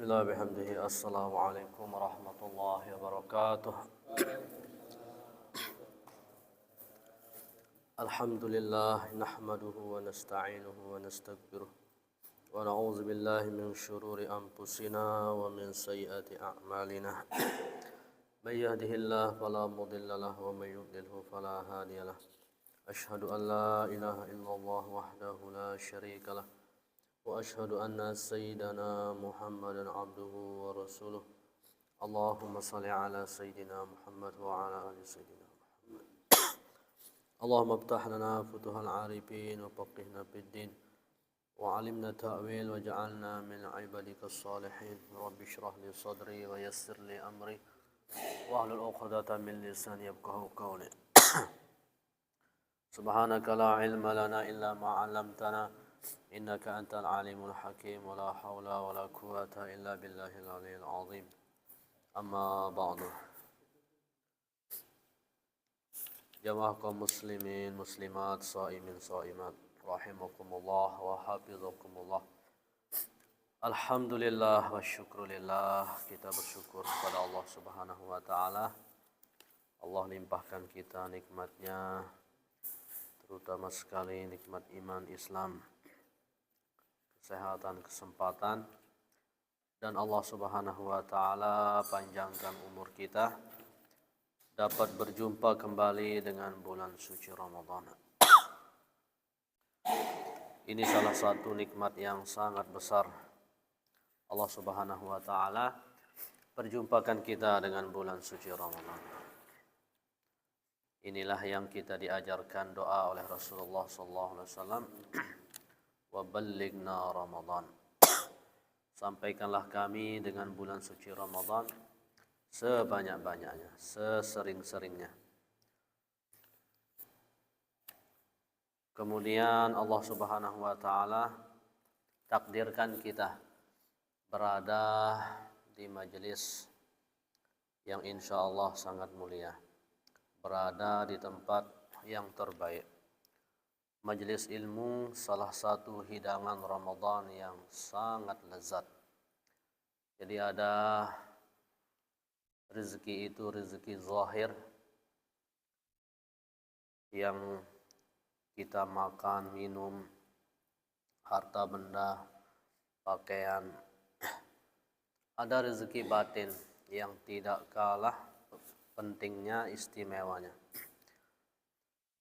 Bismillah bihamdihi. Assalamualaikum warahmatullahi wabarakatuh. Alhamdulillah nahmaduhu wa nasta'inuhu wa nastaghfiruh wa na'udzu billahi min syururi anfusina wa min sayyiati a'malina. May yahdihillahu fala mudilla lahu wa may yudlilhu fala hadiya lahu. Asyhadu an la ilaha illallah wahdahu la syarika lah. وأشهد أن سيدنا محمدا عبده ورسوله اللهم صل على سيدنا محمد وعلى آل سيدنا محمد اللهم افتح لنا فتوح العارفين وفقهنا في الدين وعلمنا التأويل وجعلنا من عبادك الصالحين رب اشرح لي صدري ويسر لي أمري واحلل عقدة من لساني يفقهوا قولي سبحانك لا علم لنا إلا ما علمتنا إنك أنت العليم الحكيم ولا حول ولا قوة إلا بالله العلي العظيم أما بعد جماعة kaum muslimin muslimat shaimin shaimat rahimakumullah wa hafizakumullah. Alhamdulillah wa syukrulillah, kita bersyukur kepada Allah Subhanahu wa taala. Allah limpahkan kita nikmatnya, terutama sekali nikmat iman Islam, kesehatan, kesempatan, dan Allah Subhanahu wa taala panjangkan umur kita dapat berjumpa kembali dengan bulan suci Ramadan. Ini salah satu nikmat yang sangat besar. Allah Subhanahu wa taala perjumpakan kita dengan bulan suci Ramadan. Inilah yang kita diajarkan doa oleh Rasulullah sallallahu alaihi wasallam. Wa ballighna Ramadan. Sampaikanlah kami dengan bulan suci Ramadan sebanyak-banyaknya, sesering-seringnya. Kemudian Allah Subhanahu wa taala takdirkan kita berada di majelis yang insyaallah sangat mulia, berada di tempat yang terbaik. Majelis ilmu salah satu hidangan Ramadan yang sangat lezat. Jadi ada rezeki itu rezeki zahir yang kita makan, minum, harta benda, pakaian. Ada rezeki batin yang tidak kalah pentingnya, istimewanya.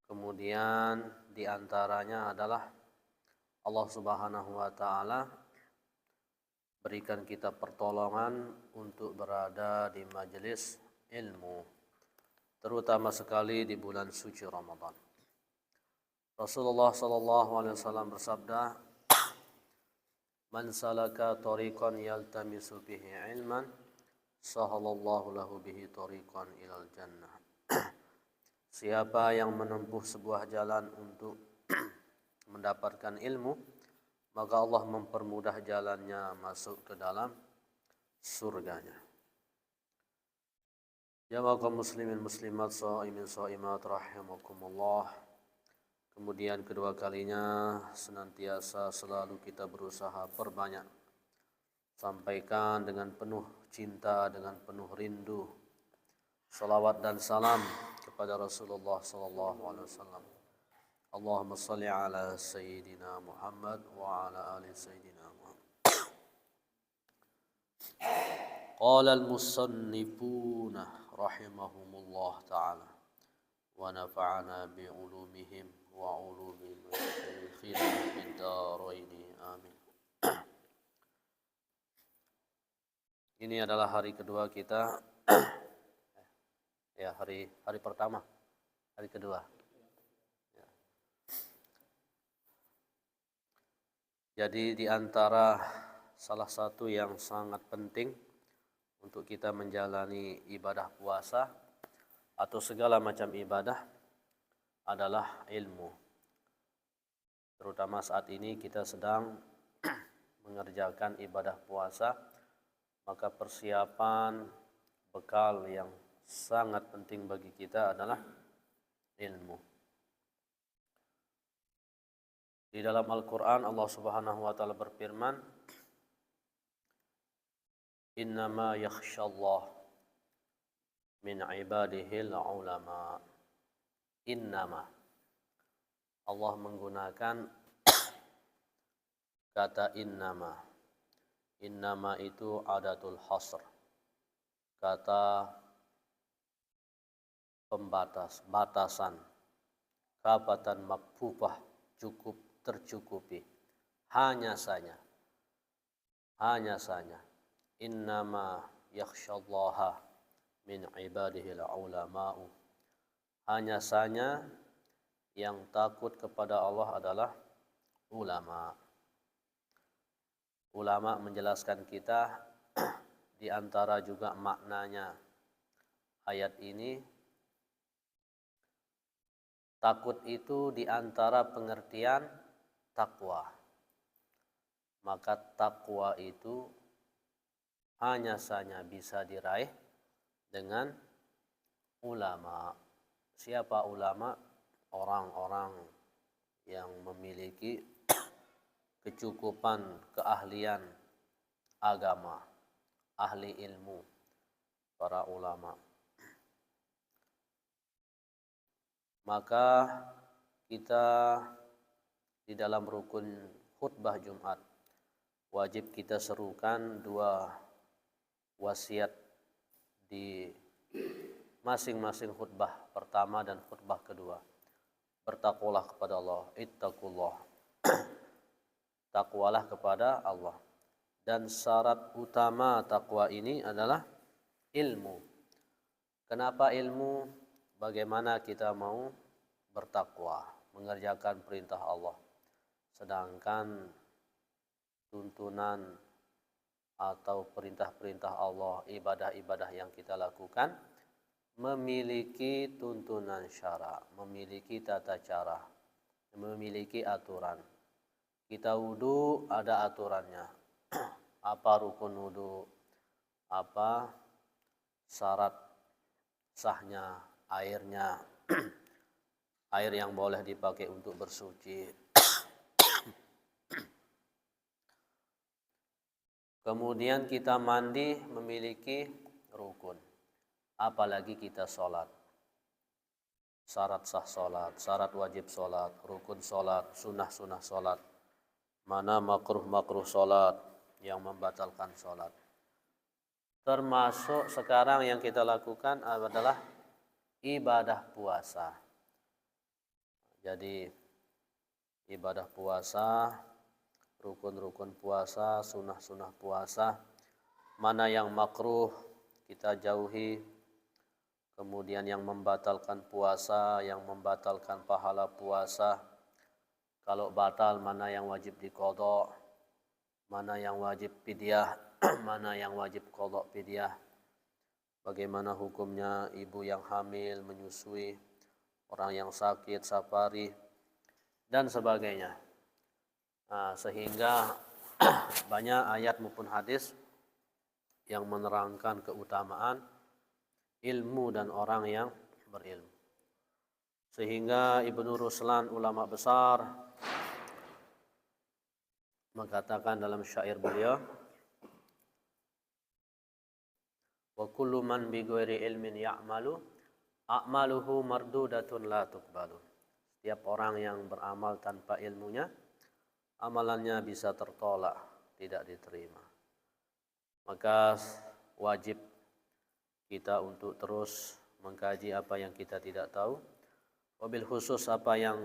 Kemudian di antaranya adalah Allah Subhanahu wa taala berikan kita pertolongan untuk berada di majelis ilmu, terutama sekali di bulan suci Ramadan. Rasulullah sallallahu alaihi wasallam bersabda, "Man salaka tariqan yaltamisu bihi ilman, sahalallahu lahu bihi tariqan ilal jannah." Siapa yang menempuh sebuah jalan untuk mendapatkan ilmu, maka Allah mempermudah jalannya masuk ke dalam surganya. Jamaah kaum muslimin muslimat shaimin shaimat rahimakumullah. Kemudian kedua kalinya senantiasa selalu kita berusaha perbanyak sampaikan dengan penuh cinta, dengan penuh rindu salawat dan salam kepada Rasulullah sallallahu alaihi wasallam. Allahumma shalli ala sayyidina Muhammad wa ala ali sayyidina Muhammad. Qala al-musannifuna rahimahumullah ta'ala wa nafa'ana bi ulumihim wa ulumi khina fid dharain amin. Ini adalah hari kedua kita Ya, hari pertama, hari kedua. Ya. Jadi di antara salah satu yang sangat penting untuk kita menjalani ibadah puasa atau segala macam ibadah adalah ilmu. Terutama saat ini kita sedang mengerjakan ibadah puasa, maka persiapan bekal yang sangat penting bagi kita adalah ilmu. Di dalam Al-Quran Allah Subhanahu wa Ta'ala berfirman, Innama yakhshallah min ibadihil ulama. Innama, Allah menggunakan kata innama. Innama itu adatul hasr, kata pembatas, batasan, kafatan makfufah, cukup, tercukupi. Hanya saja innama yakhshallaha min ibadihil ulama'u. Hanya saja yang takut kepada Allah adalah ulama. Ulama menjelaskan kita di antara juga maknanya ayat ini, takut itu di antara pengertian takwa. Maka takwa itu hanya saja bisa diraih dengan ulama. Siapa ulama? Orang-orang yang memiliki kecukupan keahlian agama, ahli ilmu, para ulama. Maka kita di dalam rukun khutbah Jumat wajib kita serukan dua wasiat di masing-masing khutbah pertama dan khutbah kedua. Bertakwalah kepada Allah, ittaqullah. Takwalah kepada Allah. Dan syarat utama takwa ini adalah ilmu. Kenapa ilmu? Bagaimana kita mau bertakwa, mengerjakan perintah Allah. Sedangkan tuntunan atau perintah-perintah Allah, ibadah-ibadah yang kita lakukan memiliki tuntunan syara, memiliki tata cara, memiliki aturan. Kita wudu ada aturannya. Apa rukun wudu, apa syarat sahnya airnya, air yang boleh dipakai untuk bersuci. Kemudian kita mandi memiliki rukun. Apalagi kita sholat. Syarat sah sholat, syarat wajib sholat, rukun sholat, sunnah-sunnah sholat. Mana makruh-makruh sholat yang membatalkan sholat. Termasuk sekarang yang kita lakukan adalah ibadah puasa. Jadi ibadah puasa, rukun-rukun puasa, sunnah-sunnah puasa, mana yang makruh kita jauhi, kemudian yang membatalkan puasa, yang membatalkan pahala puasa, kalau batal mana yang wajib diqadha, mana yang wajib fidyah, mana yang wajib qadha fidyah, bagaimana hukumnya ibu yang hamil, menyusui, orang yang sakit, safari, dan sebagainya. Nah, sehingga banyak ayat maupun hadis yang menerangkan keutamaan ilmu dan orang yang berilmu. Sehingga Ibnu Ruslan, ulama besar, mengatakan dalam syair beliau, wa kullu man bi ghairi ilmin ya'malu a'maluhu mardudatun la tuqbalu. Setiap orang yang beramal tanpa ilmunya, amalannya bisa tertolak, tidak diterima. Maka wajib kita untuk terus mengkaji apa yang kita tidak tahu, wabil khusus apa yang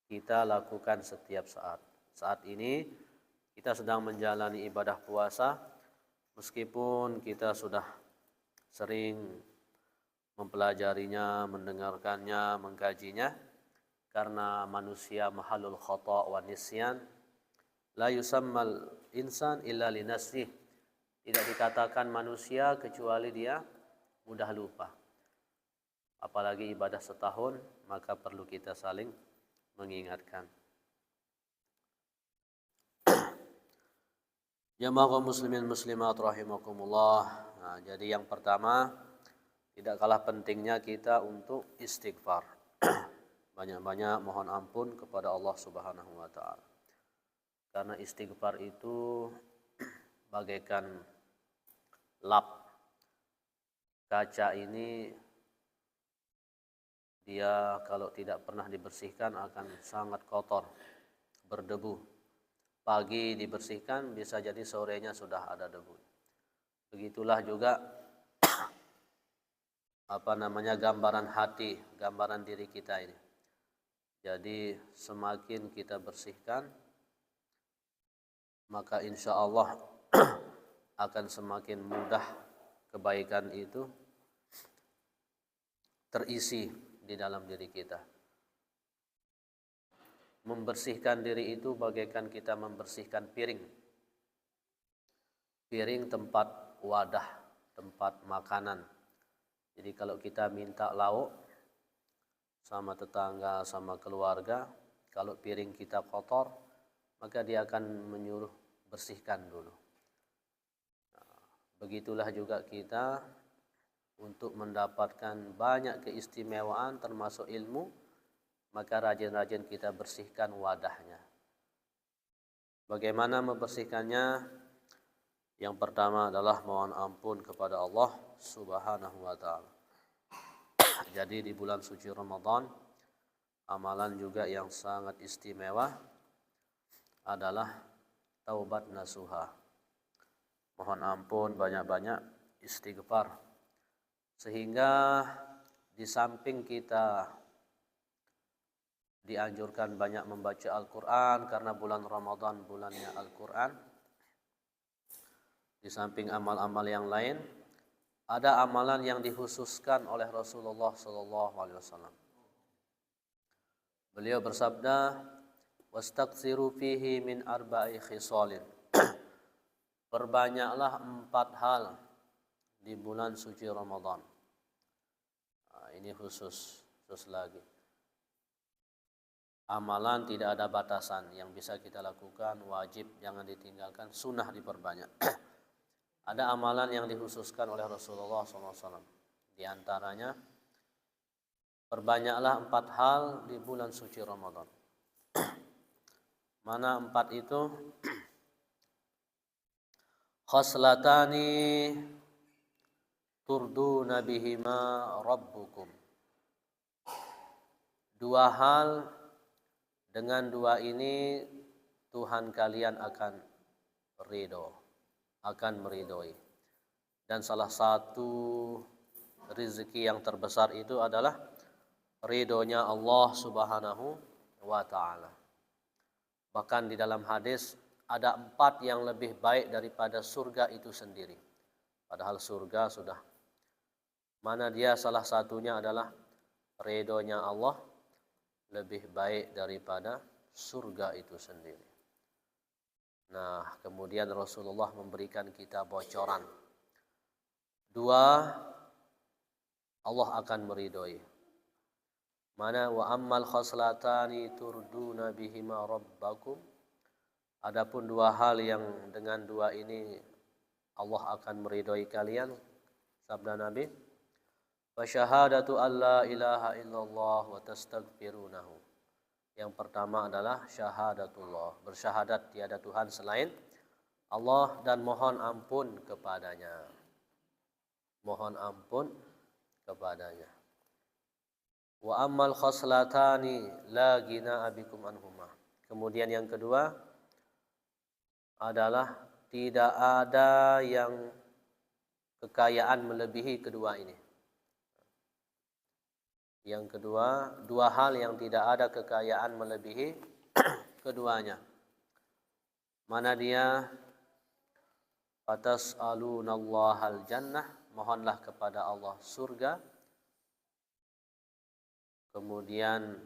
kita lakukan setiap saat. Saat ini kita sedang menjalani ibadah puasa, meskipun kita sudah sering mempelajarinya, mendengarkannya, mengkajinya, karena manusia mahalul khata' wa nisyan. La yusammal insan illa linasih. Tidak dikatakan manusia kecuali dia mudah lupa. Apalagi ibadah setahun, maka perlu kita saling mengingatkan. Jamaah kaum muslimin muslimat rahimakumullah. Nah, jadi yang pertama, tidak kalah pentingnya kita untuk istighfar. Banyak-banyak mohon ampun kepada Allah Subhanahu wa taala. Karena istighfar itu bagaikan lap. Kaca ini dia kalau tidak pernah dibersihkan akan sangat kotor, berdebu. Pagi dibersihkan bisa jadi sorenya sudah ada debu. Begitulah juga gambaran hati, gambaran diri kita ini. Jadi semakin kita bersihkan, maka insya Allah akan semakin mudah kebaikan itu terisi di dalam diri kita. Membersihkan diri itu bagaikan kita membersihkan piring. Piring tempat wadah, tempat makanan. Jadi kalau kita minta lauk sama tetangga, sama keluarga, kalau piring kita kotor, maka dia akan menyuruh bersihkan dulu. Nah, begitulah juga kita untuk mendapatkan banyak keistimewaan termasuk ilmu, maka rajin-rajin kita bersihkan wadahnya. Bagaimana membersihkannya? Yang pertama adalah mohon ampun kepada Allah Subhanahu wa taala. Jadi di bulan suci Ramadan, amalan juga yang sangat istimewa adalah taubat nasuha. Mohon ampun banyak-banyak istighfar. Sehingga di samping kita dianjurkan banyak membaca Al-Quran karena bulan Ramadan bulannya Al-Quran. Di samping amal-amal yang lain, ada amalan yang dikhususkan oleh Rasulullah SAW. Beliau bersabda, "Wastaghfiru fihi min arba'i khisalin." Perbanyaklah 4 hal di bulan suci Ramadan. Nah, ini khusus lagi. Amalan tidak ada batasan, yang bisa kita lakukan, wajib jangan ditinggalkan, sunnah diperbanyak. Ada amalan yang dikhususkan oleh Rasulullah SAW. Di antaranya, perbanyaklah 4 hal di bulan suci Ramadan. Mana 4 itu? Khoslatani turduna bihima rabbukum. 2 hal, dengan 2 ini Tuhan kalian akan ridho, akan meridhoi. Dan salah satu rezeki yang terbesar itu adalah ridhonya Allah Subhanahu wa taala. Bahkan di dalam hadis ada 4 yang lebih baik daripada surga itu sendiri. Padahal surga sudah. Mana dia salah satunya adalah ridhonya Allah lebih baik daripada surga itu sendiri. Nah, kemudian Rasulullah memberikan kita bocoran. 2, Allah akan meridhoi. Mana wa ammal khoslatani turduna bihima rabbakum. Adapun 2 hal yang dengan 2 ini Allah akan meridhoi kalian. Sabda Nabi, wa syahadatu alla ilaha illallah wa tastaghfirunahu. Yang pertama adalah syahadatullah, bersyahadat tiada Tuhan selain Allah dan mohon ampun kepadanya. Mohon ampun kepadanya. Wa ammal khoslatani la gina abikum anhuma. Kemudian yang kedua adalah tidak ada yang kekayaan melebihi kedua ini. Yang kedua, 2 hal yang tidak ada kekayaan melebihi keduanya. Mana dia? Fatas'alunallahal jannah, mohonlah kepada Allah surga. Kemudian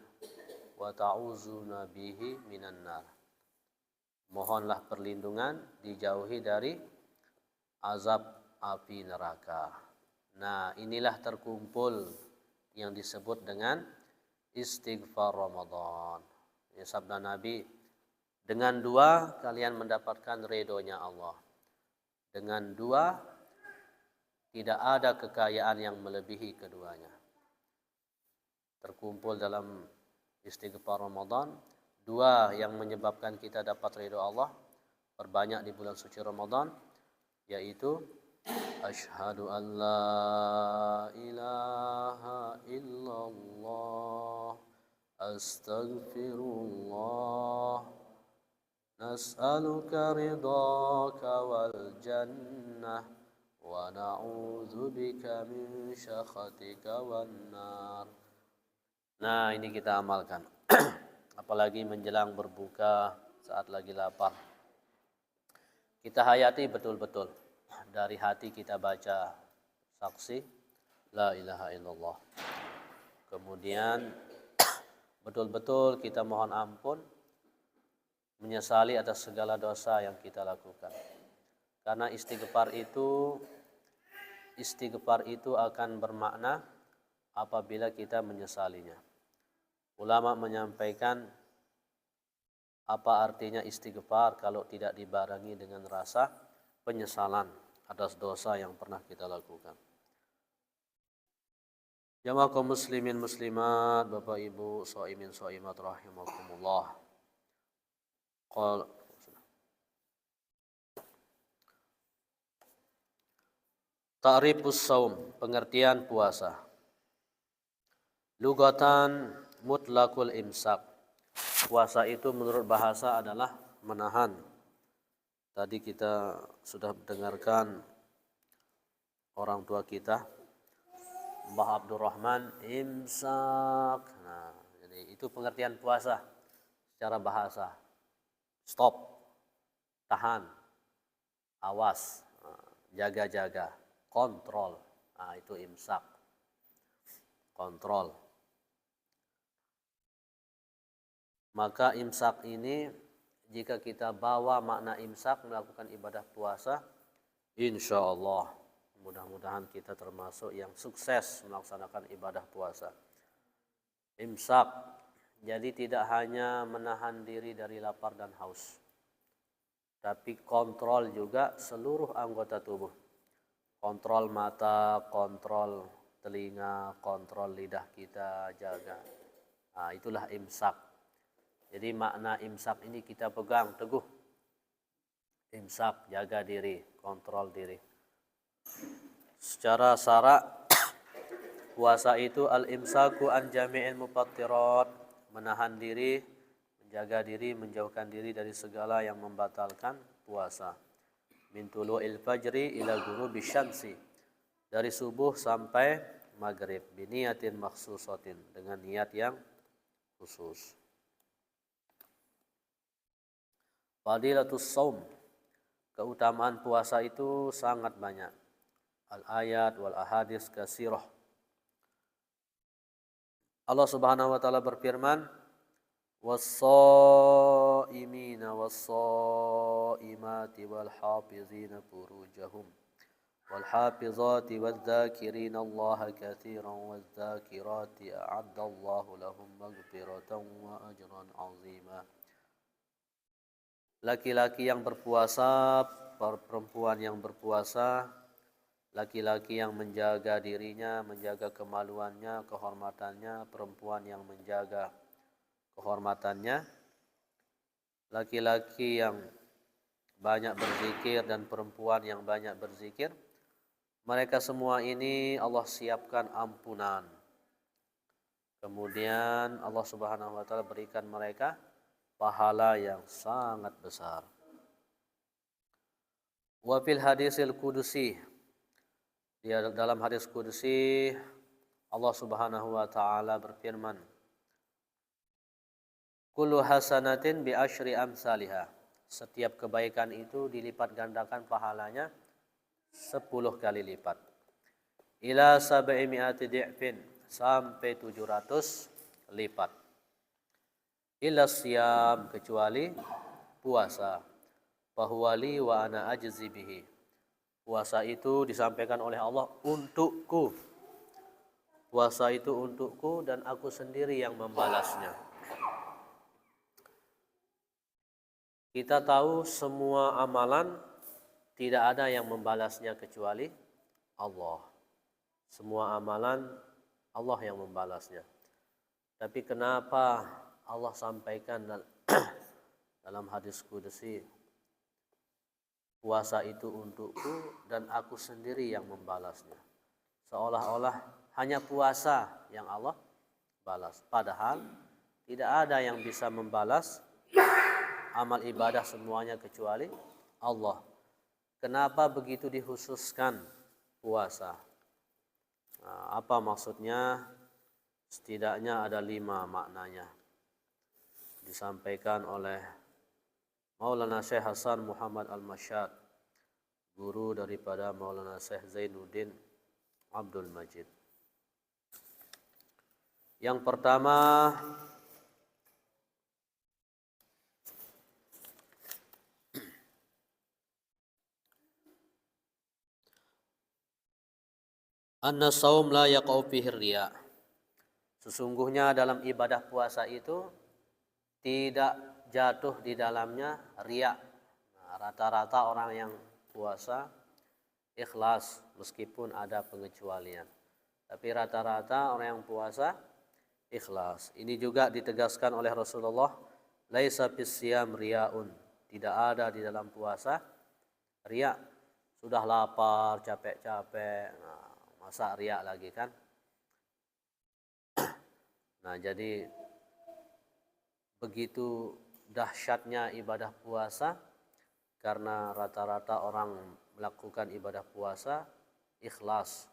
wa ta'uzuna bihi minan nar. Mohonlah perlindungan dijauhi dari azab api neraka. Nah, inilah terkumpul yang disebut dengan istighfar Ramadan. Ya, sabda Nabi, dengan dua kalian mendapatkan ridhonya Allah. Dengan dua tidak ada kekayaan yang melebihi keduanya. Terkumpul dalam istighfar Ramadan, dua yang menyebabkan kita dapat ridho Allah, perbanyak di bulan suci Ramadan, yaitu asyhadu an la ilaha illallah astaghfirullah nas'aluka ridhaka wal jannah wa na'udzubika min syakhatika wan nar. Nah, ini kita amalkan. Apalagi menjelang berbuka, saat lagi lapar. Kita hayati betul-betul. Dari hati kita baca saksi la ilaha illallah. Kemudian betul-betul kita mohon ampun, menyesali atas segala dosa yang kita lakukan. Karena istighfar itu akan bermakna apabila kita menyesalinya. Ulama menyampaikan apa artinya istighfar kalau tidak dibarengi dengan rasa penyesalan atas dosa yang pernah kita lakukan. Jamaah kaum muslimin muslimat, Bapak Ibu, shaimin shaimat rahimakumullah. Ta'rifus shaum, pengertian puasa. Lugatan mutlaqul imsak. Puasa itu menurut bahasa adalah menahan. Tadi kita sudah mendengarkan orang tua kita, Mbah Abdurrahman, imsak. Nah, jadi itu pengertian puasa secara bahasa. Stop, tahan, awas, jaga-jaga, kontrol. Nah, itu imsak. Kontrol. Maka imsak ini, jika kita bawa makna imsak melakukan ibadah puasa, insya Allah mudah-mudahan kita termasuk yang sukses melaksanakan ibadah puasa. Imsak, jadi tidak hanya menahan diri dari lapar dan haus, tapi kontrol juga seluruh anggota tubuh. Kontrol mata, kontrol telinga, kontrol lidah kita jaga. Nah, itulah imsak. Jadi makna imsak ini kita pegang teguh. Imsak, jaga diri, kontrol diri. Secara syarak, puasa itu al-imsaku an jami'il mufattirat, menahan diri, menjaga diri, menjauhkan diri dari segala yang membatalkan puasa. Min tulu'il fajri ila ghurubisy syamsi, dari subuh sampai maghrib, biniyatin makhsusatin, dengan niat yang khusus. Fadilatus shaum, keutamaan puasa itu sangat banyak. Al-ayat wal ahadits katsirah. Allah Subhanahu wa taala berfirman, was-shaimina was-shaimati wal hafizina furujahum wal hafizati wadz-dzakirina Allaha katsiran wadz-dzakirati a'addallahu lahum maghfiratan wa ajran 'azima. Laki-laki yang berpuasa, perempuan yang berpuasa, laki-laki yang menjaga dirinya, menjaga kemaluannya, kehormatannya, perempuan yang menjaga kehormatannya, laki-laki yang banyak berzikir dan perempuan yang banyak berzikir, mereka semua ini Allah siapkan ampunan. Kemudian Allah Subhanahu wa taala berikan mereka pahala yang sangat besar. Wa fil hadisil qudusi, dalam hadis kudusi Allah Subhanahu wa taala berfirman, kullu hasanatin bi asyri amsalihha, setiap kebaikan itu dilipat gandakan pahalanya 10 kali lipat. Ila sab'i mi'ati di'fin, sampai 700 lipat. Illa siyam, kecuali puasa. Fahuwali wa ana ajzi bihi. Puasa itu disampaikan oleh Allah untukku. Puasa itu untukku dan aku sendiri yang membalasnya. Kita tahu semua amalan tidak ada yang membalasnya kecuali Allah. Semua amalan Allah yang membalasnya. Tapi kenapa Allah sampaikan dalam hadis qudsi, puasa itu untukku dan aku sendiri yang membalasnya. Seolah-olah hanya puasa yang Allah balas. Padahal tidak ada yang bisa membalas amal ibadah semuanya kecuali Allah. Kenapa begitu dikhususkan puasa? Nah, apa maksudnya? Setidaknya ada 5 maknanya. Disampaikan oleh Maulana Syekh Hasan Muhammad Al-Masyad, guru daripada Maulana Syekh Zainuddin Abdul Majid. Yang pertama, anna saum la yaqau fihi riya. Sesungguhnya dalam ibadah puasa itu tidak jatuh di dalamnya riya. Nah, rata-rata orang yang puasa ikhlas meskipun ada pengecualian. Tapi rata-rata orang yang puasa ikhlas. Ini juga ditegaskan oleh Rasulullah, laisa fis siyam riyaun. Tidak ada di dalam puasa riya. Sudah lapar, capek-capek, nah, masa riya lagi kan? Nah, jadi begitu dahsyatnya ibadah puasa karena rata-rata orang melakukan ibadah puasa ikhlas.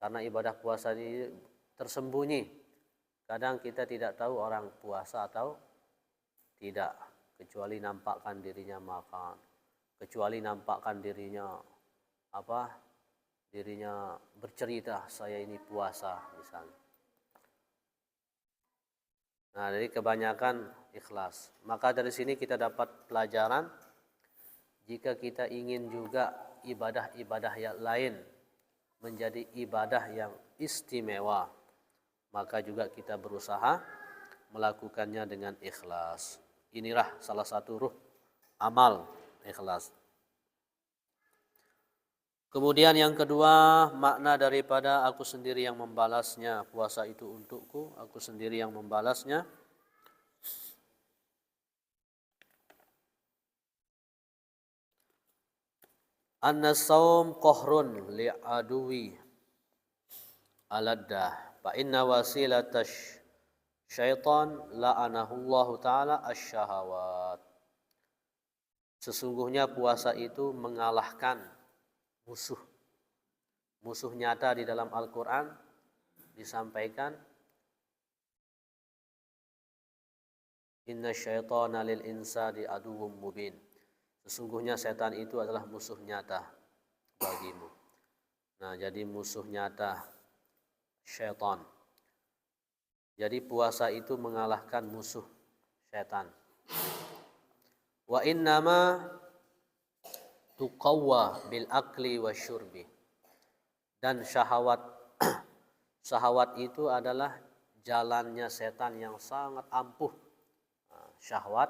Karena ibadah puasa ini tersembunyi. Kadang kita tidak tahu orang puasa atau tidak, kecuali nampakkan dirinya makan, kecuali nampakkan dirinya dirinya bercerita saya ini puasa misalnya. Nah, jadi kebanyakan ikhlas. Maka dari sini kita dapat pelajaran, jika kita ingin juga ibadah-ibadah yang lain menjadi ibadah yang istimewa, maka juga kita berusaha melakukannya dengan ikhlas. Inilah salah satu ruh amal, ikhlas. Kemudian yang kedua, makna daripada aku sendiri yang membalasnya. Puasa itu untukku, aku sendiri yang membalasnya. An-nasaum qahrun li'aduwi aladdah. Fa inna wasilatash syaitan la'anahullahu ta'ala asyahawat. Sesungguhnya puasa itu mengalahkan musuh nyata di dalam Al-Quran disampaikan, inna syaitana lil insani aduwwum mubin. Sesungguhnya setan itu adalah musuh nyata bagimu. Nah, jadi musuh nyata syaitan. Jadi puasa itu mengalahkan musuh setan. Wa innama tuqawwa bil akli wasyurbi. Dan syahwat itu adalah jalannya setan yang sangat ampuh. Syahwat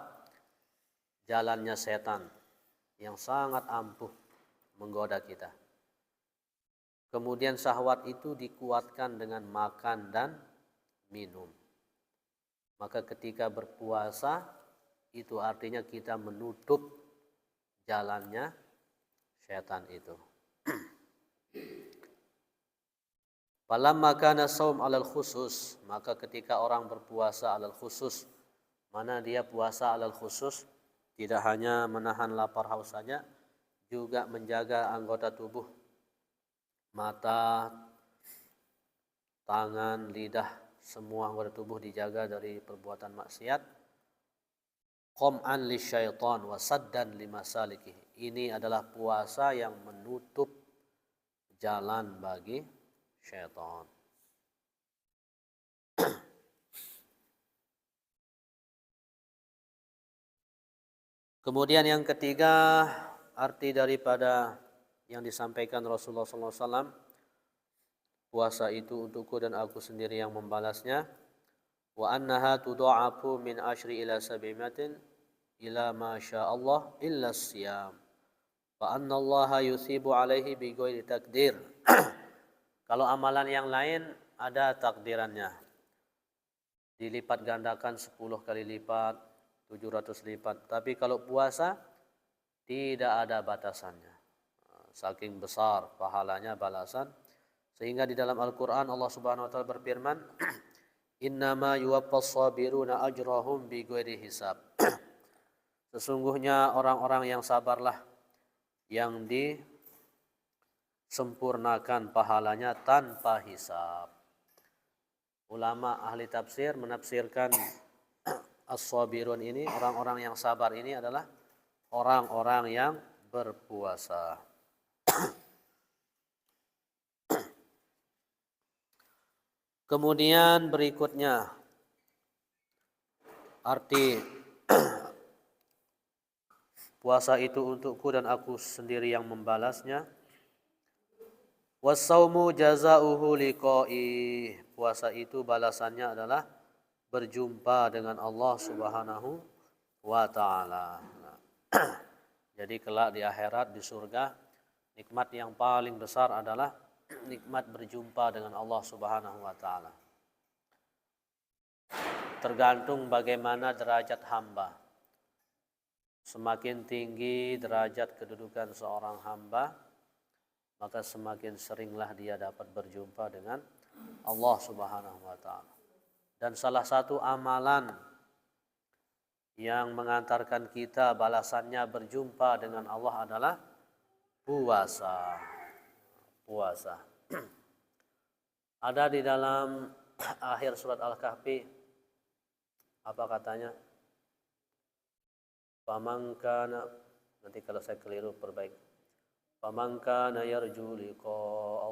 jalannya setan yang sangat ampuh menggoda kita. Kemudian syahwat itu dikuatkan dengan makan dan minum. Maka ketika berpuasa itu artinya kita menutup jalannya setan itu. Falamma kana shaum 'alal khusus, maka ketika orang berpuasa 'alal khusus, mana dia puasa 'alal khusus, tidak hanya menahan lapar haus saja, juga menjaga anggota tubuh, mata, tangan, lidah, semua anggota tubuh dijaga dari perbuatan maksiat. Qam'an lisyaitan wa saddan limasalikihi. Ini adalah puasa yang menutup jalan bagi syaitan. Kemudian yang ketiga, arti daripada yang disampaikan Rasulullah SAW, puasa itu untukku dan aku sendiri yang membalasnya. Wa annaha tudha'afu min ashri ila sabimatin ila ma Allah illa siyam. Fa anna Allah yusibu alaihi bi ghairi takdir. Kalau amalan yang lain ada takdirannya. Dilipat gandakan 10 kali lipat, 700 lipat. Tapi kalau puasa tidak ada batasannya. Saking besar pahalanya balasan. Sehingga di dalam Al-Quran Allah Subhanahu Wa Taala berfirman, Innama yuwaffas sabiruna ajrahum bighairi hisab. Sesungguhnya orang-orang yang sabarlah yang disempurnakan pahalanya tanpa hisab. Ulama ahli tafsir menafsirkan as-sabirun ini, orang-orang yang sabar ini adalah orang-orang yang berpuasa. Kemudian berikutnya arti puasa itu untukku dan aku sendiri yang membalasnya. Was-saumu jazaa'uhu liqa'i. Puasa itu balasannya adalah berjumpa dengan Allah Subhanahu wa taala. Jadi kelak di akhirat di surga nikmat yang paling besar adalah nikmat berjumpa dengan Allah Subhanahu wa taala. Tergantung bagaimana derajat hamba. Semakin tinggi derajat kedudukan seorang hamba, maka semakin seringlah dia dapat berjumpa dengan Allah Subhanahu wa taala. Dan salah satu amalan yang mengantarkan kita balasannya berjumpa dengan Allah adalah puasa. Puasa. Ada di dalam akhir surat Al-Kahfi, apa katanya? Faman kana, nanti kalau saya keliru perbaiki. Faman kana yarju liqa'a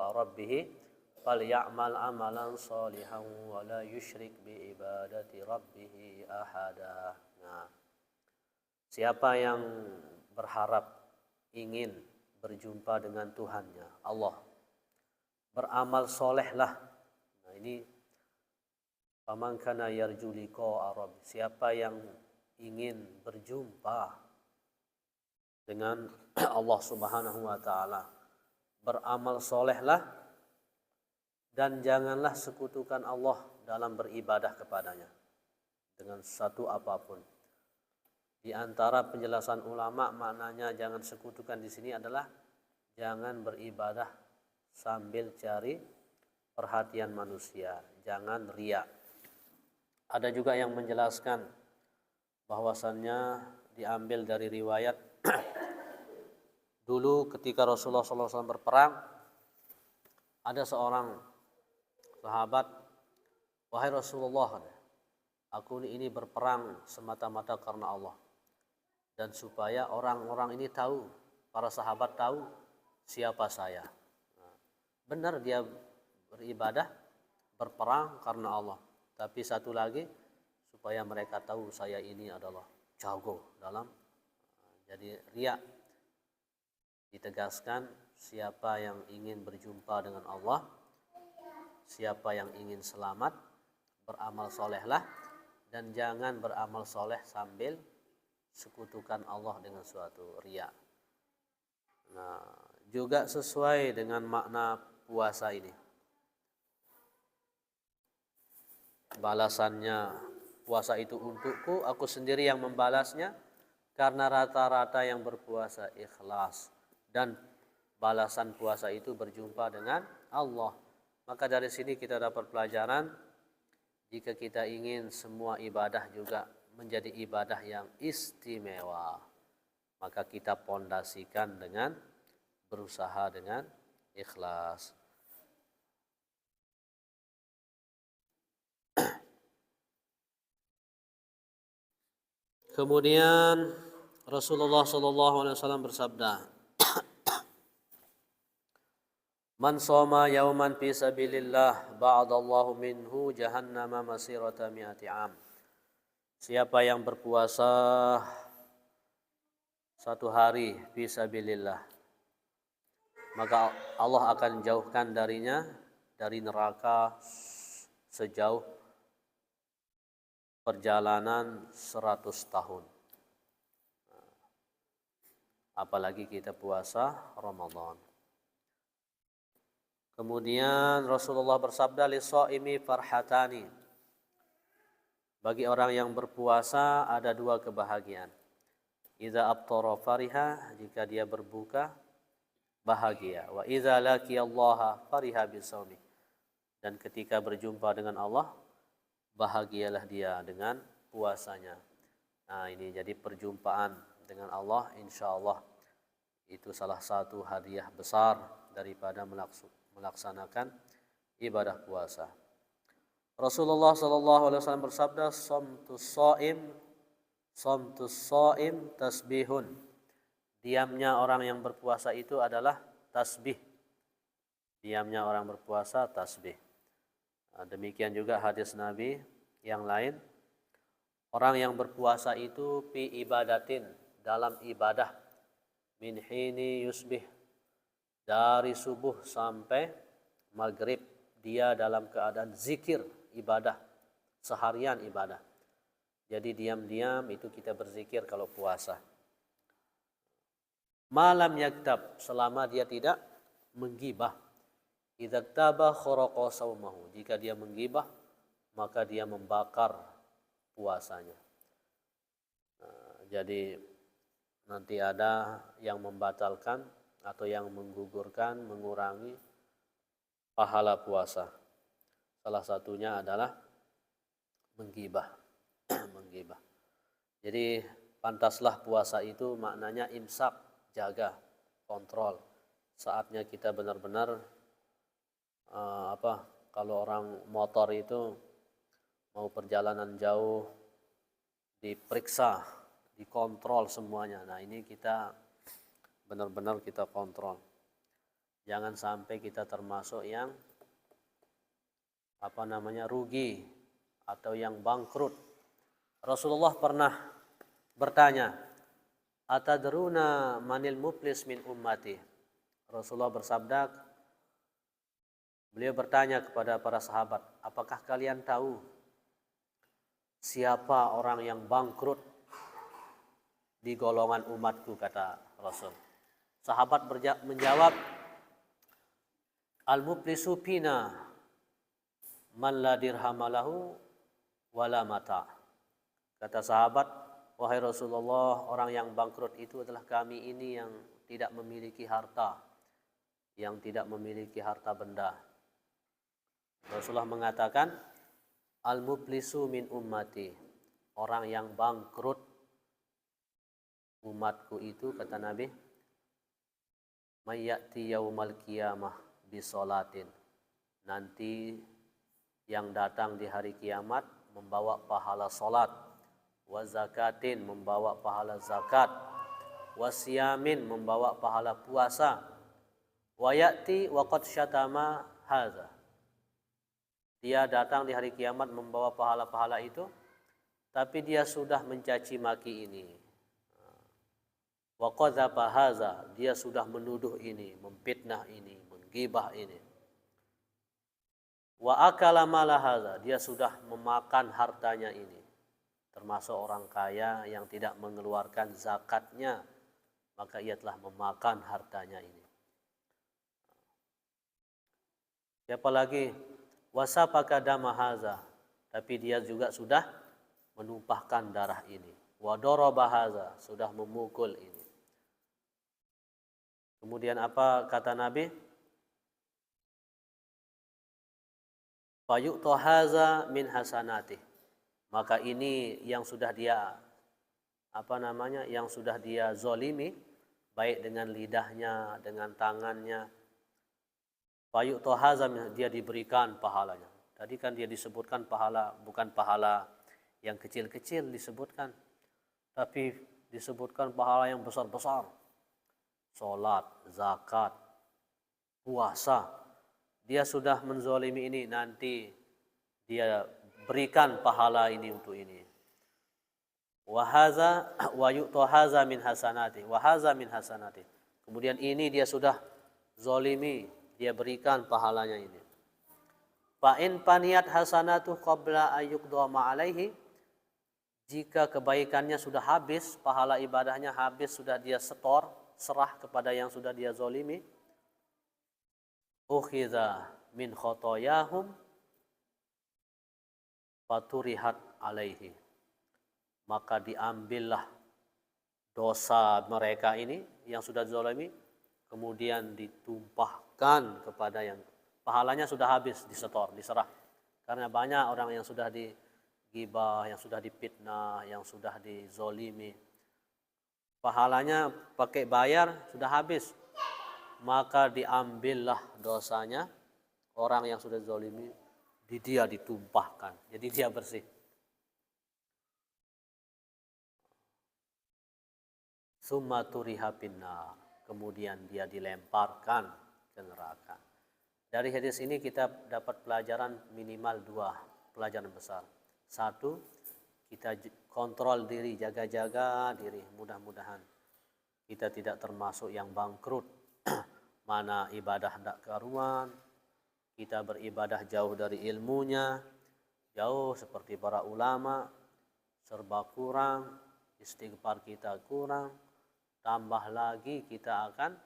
rabbih falyamal amalan shalihan wa la yusyrik bi ibadati rabbih ahada. Nah, siapa yang berharap ingin berjumpa dengan Tuhannya, Allah, beramal solehlah. Nah ini faman kana yarju liqa'a rabbih, siapa yang ingin berjumpa dengan Allah Subhanahu wa taala, beramal solehlah dan janganlah sekutukan Allah dalam beribadah kepadanya dengan satu apapun. Di antara penjelasan ulama maknanya jangan sekutukan di sini adalah jangan beribadah sambil cari perhatian manusia, jangan riya. Ada juga yang menjelaskan bahwasannya diambil dari riwayat dulu ketika Rasulullah SAW berperang, ada seorang sahabat, wahai Rasulullah, aku ini berperang semata-mata karena Allah. Dan supaya orang-orang ini tahu, para sahabat tahu siapa saya. Nah, benar dia beribadah, berperang karena Allah. Tapi satu lagi, supaya mereka tahu saya ini adalah jago dalam. Jadi riya. Ditegaskan siapa yang ingin berjumpa dengan Allah, siapa yang ingin selamat, beramal solehlah. Dan jangan beramal soleh sambil sekutukan Allah dengan suatu riya. Nah, juga sesuai dengan makna puasa ini. Balasannya puasa itu untukku, aku sendiri yang membalasnya, karena rata-rata yang berpuasa ikhlas dan balasan puasa itu berjumpa dengan Allah. Maka dari sini kita dapat pelajaran, jika kita ingin semua ibadah juga menjadi ibadah yang istimewa, maka kita pondasikan dengan berusaha dengan ikhlas. Kemudian Rasulullah SAW bersabda, Man shoma yauman fi sabilillah ba'adallahu minhu jahannama masirata mi'ati am. Siapa yang berpuasa satu hari fisabilillah, maka Allah akan jauhkan darinya dari neraka sejauh perjalanan 100 tahun. Apalagi kita puasa Ramadan. Kemudian Rasulullah bersabda, "Lis-shaimi farhatani." Bagi orang yang berpuasa ada dua kebahagiaan. Idza aftara fariha, jika dia berbuka bahagia. Wa idza laqiyallaha fariha bisawmi. Dan ketika berjumpa dengan Allah, bahagialah dia dengan puasanya. Nah, ini jadi perjumpaan dengan Allah, insyaallah itu salah satu hadiah besar daripada melaksanakan ibadah puasa. Rasulullah sallallahu alaihi wasallam bersabda, "Shamtus shaim tasbihun." Diamnya orang yang berpuasa itu adalah tasbih. Diamnya orang berpuasa tasbih. Demikian juga hadis Nabi yang lain. Orang yang berpuasa itu fi ibadatin, dalam ibadah, min hini yusbih, dari subuh sampai maghrib dia dalam keadaan zikir, ibadah, seharian ibadah. Jadi diam-diam itu kita berzikir kalau puasa. Malam yaktab, selama dia tidak menggibah. Idza taba kharaqa saumahu, jika dia menggibah maka dia membakar puasanya. Jadi nanti ada yang membatalkan atau yang menggugurkan, mengurangi pahala puasa. Salah satunya adalah menggibah. Menggibah. Jadi pantaslah puasa itu maknanya imsak, jaga, kontrol. Saatnya kita benar-benar kalau orang motor itu mau perjalanan jauh diperiksa, dikontrol semuanya. Nah, ini kita benar-benar kita kontrol. Jangan sampai kita termasuk yang rugi atau yang bangkrut. Rasulullah pernah bertanya, "Atadruna manil muflis min ummati?" Rasulullah bersabda, beliau bertanya kepada para sahabat, "Apakah kalian tahu siapa orang yang bangkrut di golongan umatku?" kata Rasul. Sahabat menjawab, "Al-muflisu fina man la dirhamalahu wala mata." Kata sahabat, "Wahai Rasulullah, orang yang bangkrut itu adalah kami ini yang tidak memiliki harta, yang tidak memiliki harta benda." Rasulullah mengatakan, "Al-muflisu min ummati." Orang yang bangkrut umatku itu, kata Nabi, "Mayyati yaumal qiyamah bisolatin." Nanti yang datang di hari kiamat membawa pahala solat, wa zakatin membawa pahala zakat, wa siyamin membawa pahala puasa, wa ya'ti wa qad syatama hadza. Dia datang di hari kiamat membawa pahala-pahala itu, tapi dia sudah mencaci maki ini. Wa qadzaba hadza, dia sudah menuduh ini, memfitnah ini, menggibah ini. Wa akala mala hadza, dia sudah memakan hartanya ini. Termasuk orang kaya yang tidak mengeluarkan zakatnya, maka ia telah memakan hartanya ini. Siapa lagi? Wasafaka dama haza, tapi dia juga sudah menumpahkan darah ini. Wa daraba haza, sudah memukul ini. Kemudian apa kata Nabi? Fayu'ta haza min hasanatih. Maka ini yang sudah dia yang sudah dia zolimi, baik dengan lidahnya, dengan tangannya. Fayu'ta haza, dia diberikan pahalanya. Tadi kan dia disebutkan pahala, bukan pahala yang kecil-kecil disebutkan, tapi disebutkan pahala yang besar-besar. Salat, zakat, puasa. Dia sudah menzalimi ini, nanti dia berikan pahala ini untuk ini. Wa hadza wa yu'ta hadza min hasanati wa hadza min hasanati. Kemudian ini dia sudah zolimi, dia berikan pahalanya ini. Fa in paniyat hasanatu qabla ayyuqda ma'alaihi, jika kebaikannya sudah habis, pahala ibadahnya habis, sudah dia setor, serah kepada yang sudah dia zolimi, ukhiza min khotoyahum faturihat alaihi, maka diambillah dosa mereka ini yang sudah zolimi, kemudian ditumpahkan kepada yang pahalanya sudah habis, disetor, diserah. Karena banyak orang yang sudah digibah, yang sudah dipitnah, yang sudah dizolimi, pahalanya pakai bayar sudah habis, maka diambillah dosanya orang yang sudah zolimi, dia ditumpahkan, jadi dia bersih. Summa turiha finnar, kemudian dia dilemparkan ke neraka. Dari hadis ini kita dapat pelajaran minimal 2 pelajaran besar. 1, kita kontrol diri, jaga-jaga diri. Mudah-mudahan kita tidak termasuk yang bangkrut. Mana ibadah tidak karuan, kita beribadah jauh dari ilmunya, jauh seperti para ulama, serba kurang, istighfar kita kurang, tambah lagi kita akan,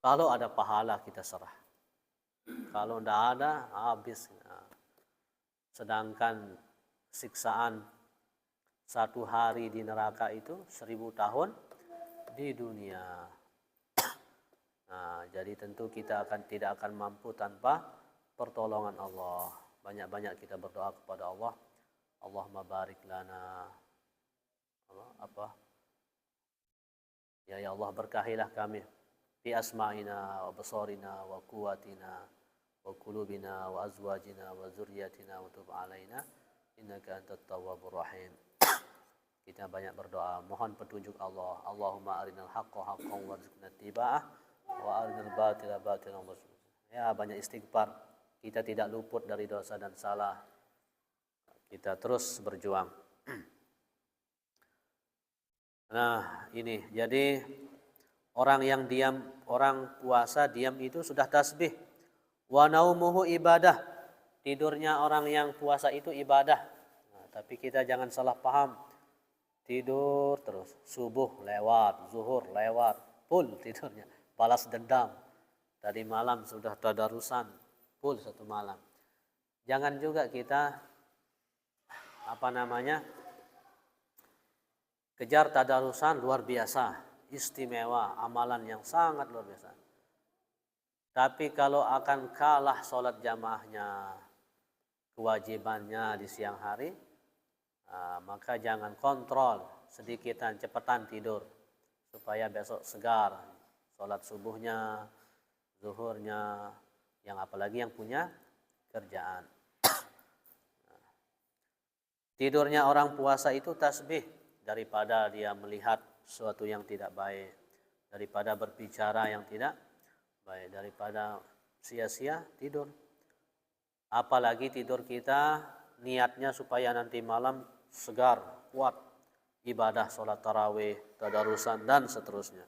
kalau ada pahala kita serah. Kalau tidak ada, habis. Sedangkan siksaan 1 hari di neraka itu 1000 tahun di dunia. Nah, jadi tentu kita tidak akan mampu tanpa pertolongan Allah. Banyak-banyak kita berdoa kepada Allah. Allahumma barik lana. Ya Allah, berkahilah kami fi asma'ina wa basarina wa quwwatina wa qulubina wa azwajina wa dzurriyyatina wa tub 'alaina innaka antat tawwabur rahim. Kita banyak berdoa, mohon petunjuk Allah. Allahumma arinal haqqa haqqan warzuqna ittiba'ah wa arinal batila batilan warzuqna. Ya, banyak istighfar. Kita tidak luput dari dosa dan salah. Kita terus berjuang. Nah, ini jadi orang yang diam, orang puasa diam itu sudah tasbih. Wa naumuhu ibadah. Tidurnya orang yang puasa itu ibadah. Nah, tapi kita jangan salah paham. Tidur terus, subuh lewat, zuhur lewat, full tidurnya, balas dendam. Tadi malam sudah tadarusan, full 1 malam. Jangan juga kita kejar tadarusan luar biasa, istimewa, amalan yang sangat luar biasa. Tapi kalau akan kalah sholat jamaahnya, kewajibannya di siang hari, maka jangan kontrol, sedikitan cepetan tidur supaya besok segar sholat subuhnya, zuhurnya, yang apalagi yang punya kerjaan. Tidurnya orang puasa itu tasbih, daripada dia melihat sesuatu yang tidak baik, daripada berbicara yang tidak baik, daripada sia-sia tidur. Apalagi tidur kita niatnya supaya nanti malam segar, kuat, ibadah, sholat tarawih, tadarusan, dan seterusnya.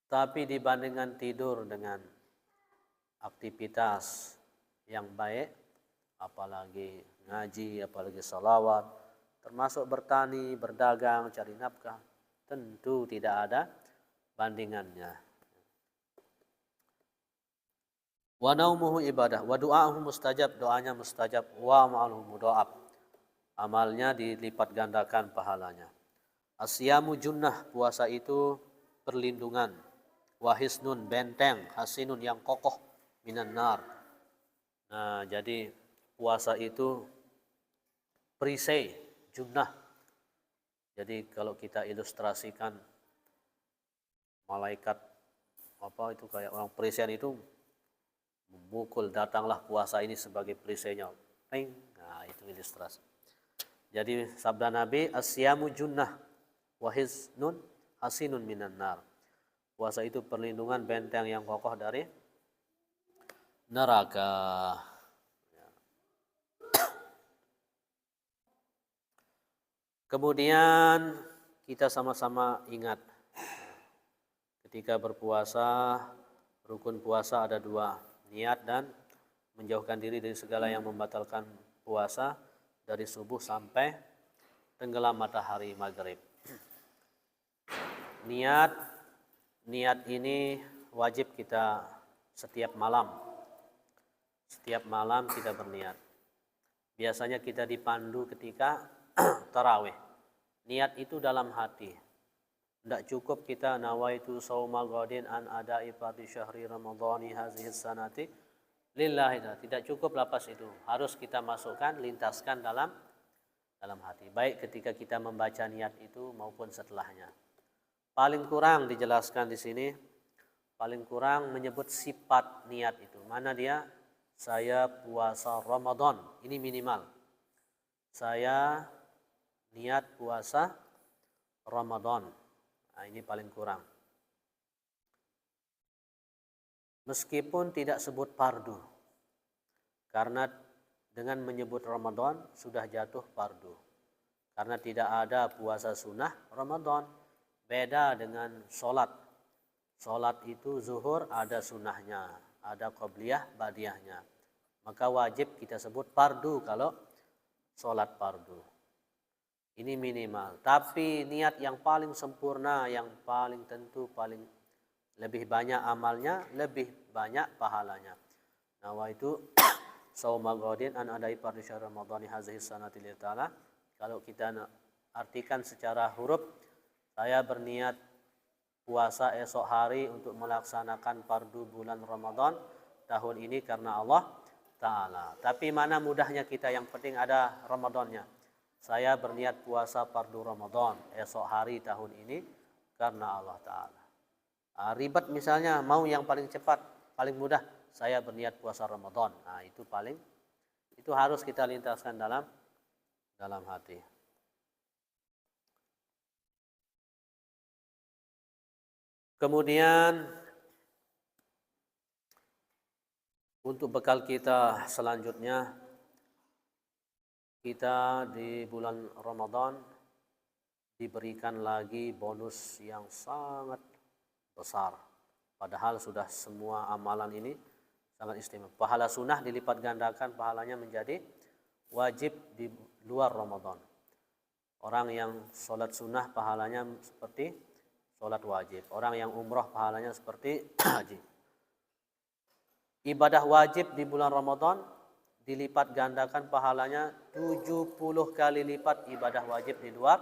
Tapi dibandingkan tidur dengan aktivitas yang baik, apalagi ngaji, apalagi salawat, termasuk bertani, berdagang, cari nafkah, tentu tidak ada bandingannya. Wa naumuhu ibadah, wa du'ahu mustajab, doanya mustajab, wa ma'aluhu mudoab, amalnya dilipat gandakan pahalanya. Asyamu junnah, puasa itu perlindungan, wahisnun benteng, hasinun yang kokoh, minan nar. Nah, jadi puasa itu perisai, junnah. Jadi kalau kita ilustrasikan malaikat itu kayak orang perisaian itu memukul, datanglah puasa ini sebagai perisainya. Nah, itu ilustrasi. Jadi sabda Nabi, asyamu junnah wa hisnun hasinun minan nar. Puasa itu perlindungan, benteng yang kokoh dari neraka. Kemudian kita sama-sama ingat ketika berpuasa, rukun puasa ada 2, niat dan menjauhkan diri dari segala yang membatalkan puasa dari subuh sampai tenggelam matahari maghrib. Niat ini wajib kita setiap malam. Setiap malam kita berniat. Biasanya kita dipandu ketika tarawih. Niat itu dalam hati. Tidak cukup kita nawaitu sauma ghadin an ada'i fardhi syahri ramadhani hazihi sanati lillahi. Tidak cukup lapas itu. Harus kita masukkan, lintaskan dalam hati. Baik ketika kita membaca niat itu maupun setelahnya. Paling kurang dijelaskan di sini, paling kurang menyebut sifat niat itu. Mana dia? Saya puasa Ramadan. Ini minimal. Saya niat puasa Ramadan. Nah, ini paling kurang. Meskipun tidak sebut fardu. Karena dengan menyebut Ramadan sudah jatuh fardu. Karena tidak ada puasa sunnah Ramadan. Beda dengan sholat. Sholat itu zuhur ada sunnahnya, ada qobliyah, badiahnya. Maka wajib kita sebut fardu kalau sholat fardu. Ini minimal. Tapi niat yang paling sempurna, yang paling tentu, paling lebih banyak amalnya, lebih banyak pahalanya. Nawaitu sauma ghadin an adai fardhi syahr ramadhani hazihi sanati lillahi ta'ala. Kalau kita artikan secara huruf, saya berniat puasa esok hari untuk melaksanakan fardu bulan Ramadan tahun ini karena Allah Ta'ala. Tapi mana mudahnya kita, yang penting ada Ramadannya. Saya berniat puasa fardu Ramadan esok hari tahun ini karena Allah Ta'ala. Ribet misalnya, mau yang paling cepat, paling mudah, saya berniat puasa Ramadan. Nah, itu harus kita lintaskan dalam hati. Kemudian untuk bekal kita selanjutnya, kita di bulan Ramadan diberikan lagi bonus yang sangat besar. Padahal sudah semua amalan ini sangat istimewa. Pahala sunnah dilipat gandakan pahalanya menjadi wajib di luar Ramadan. Orang yang sholat sunnah pahalanya seperti sholat wajib. Orang yang umroh pahalanya seperti haji. Ibadah wajib di bulan Ramadan dilipat gandakan pahalanya 70 kali lipat ibadah wajib di luar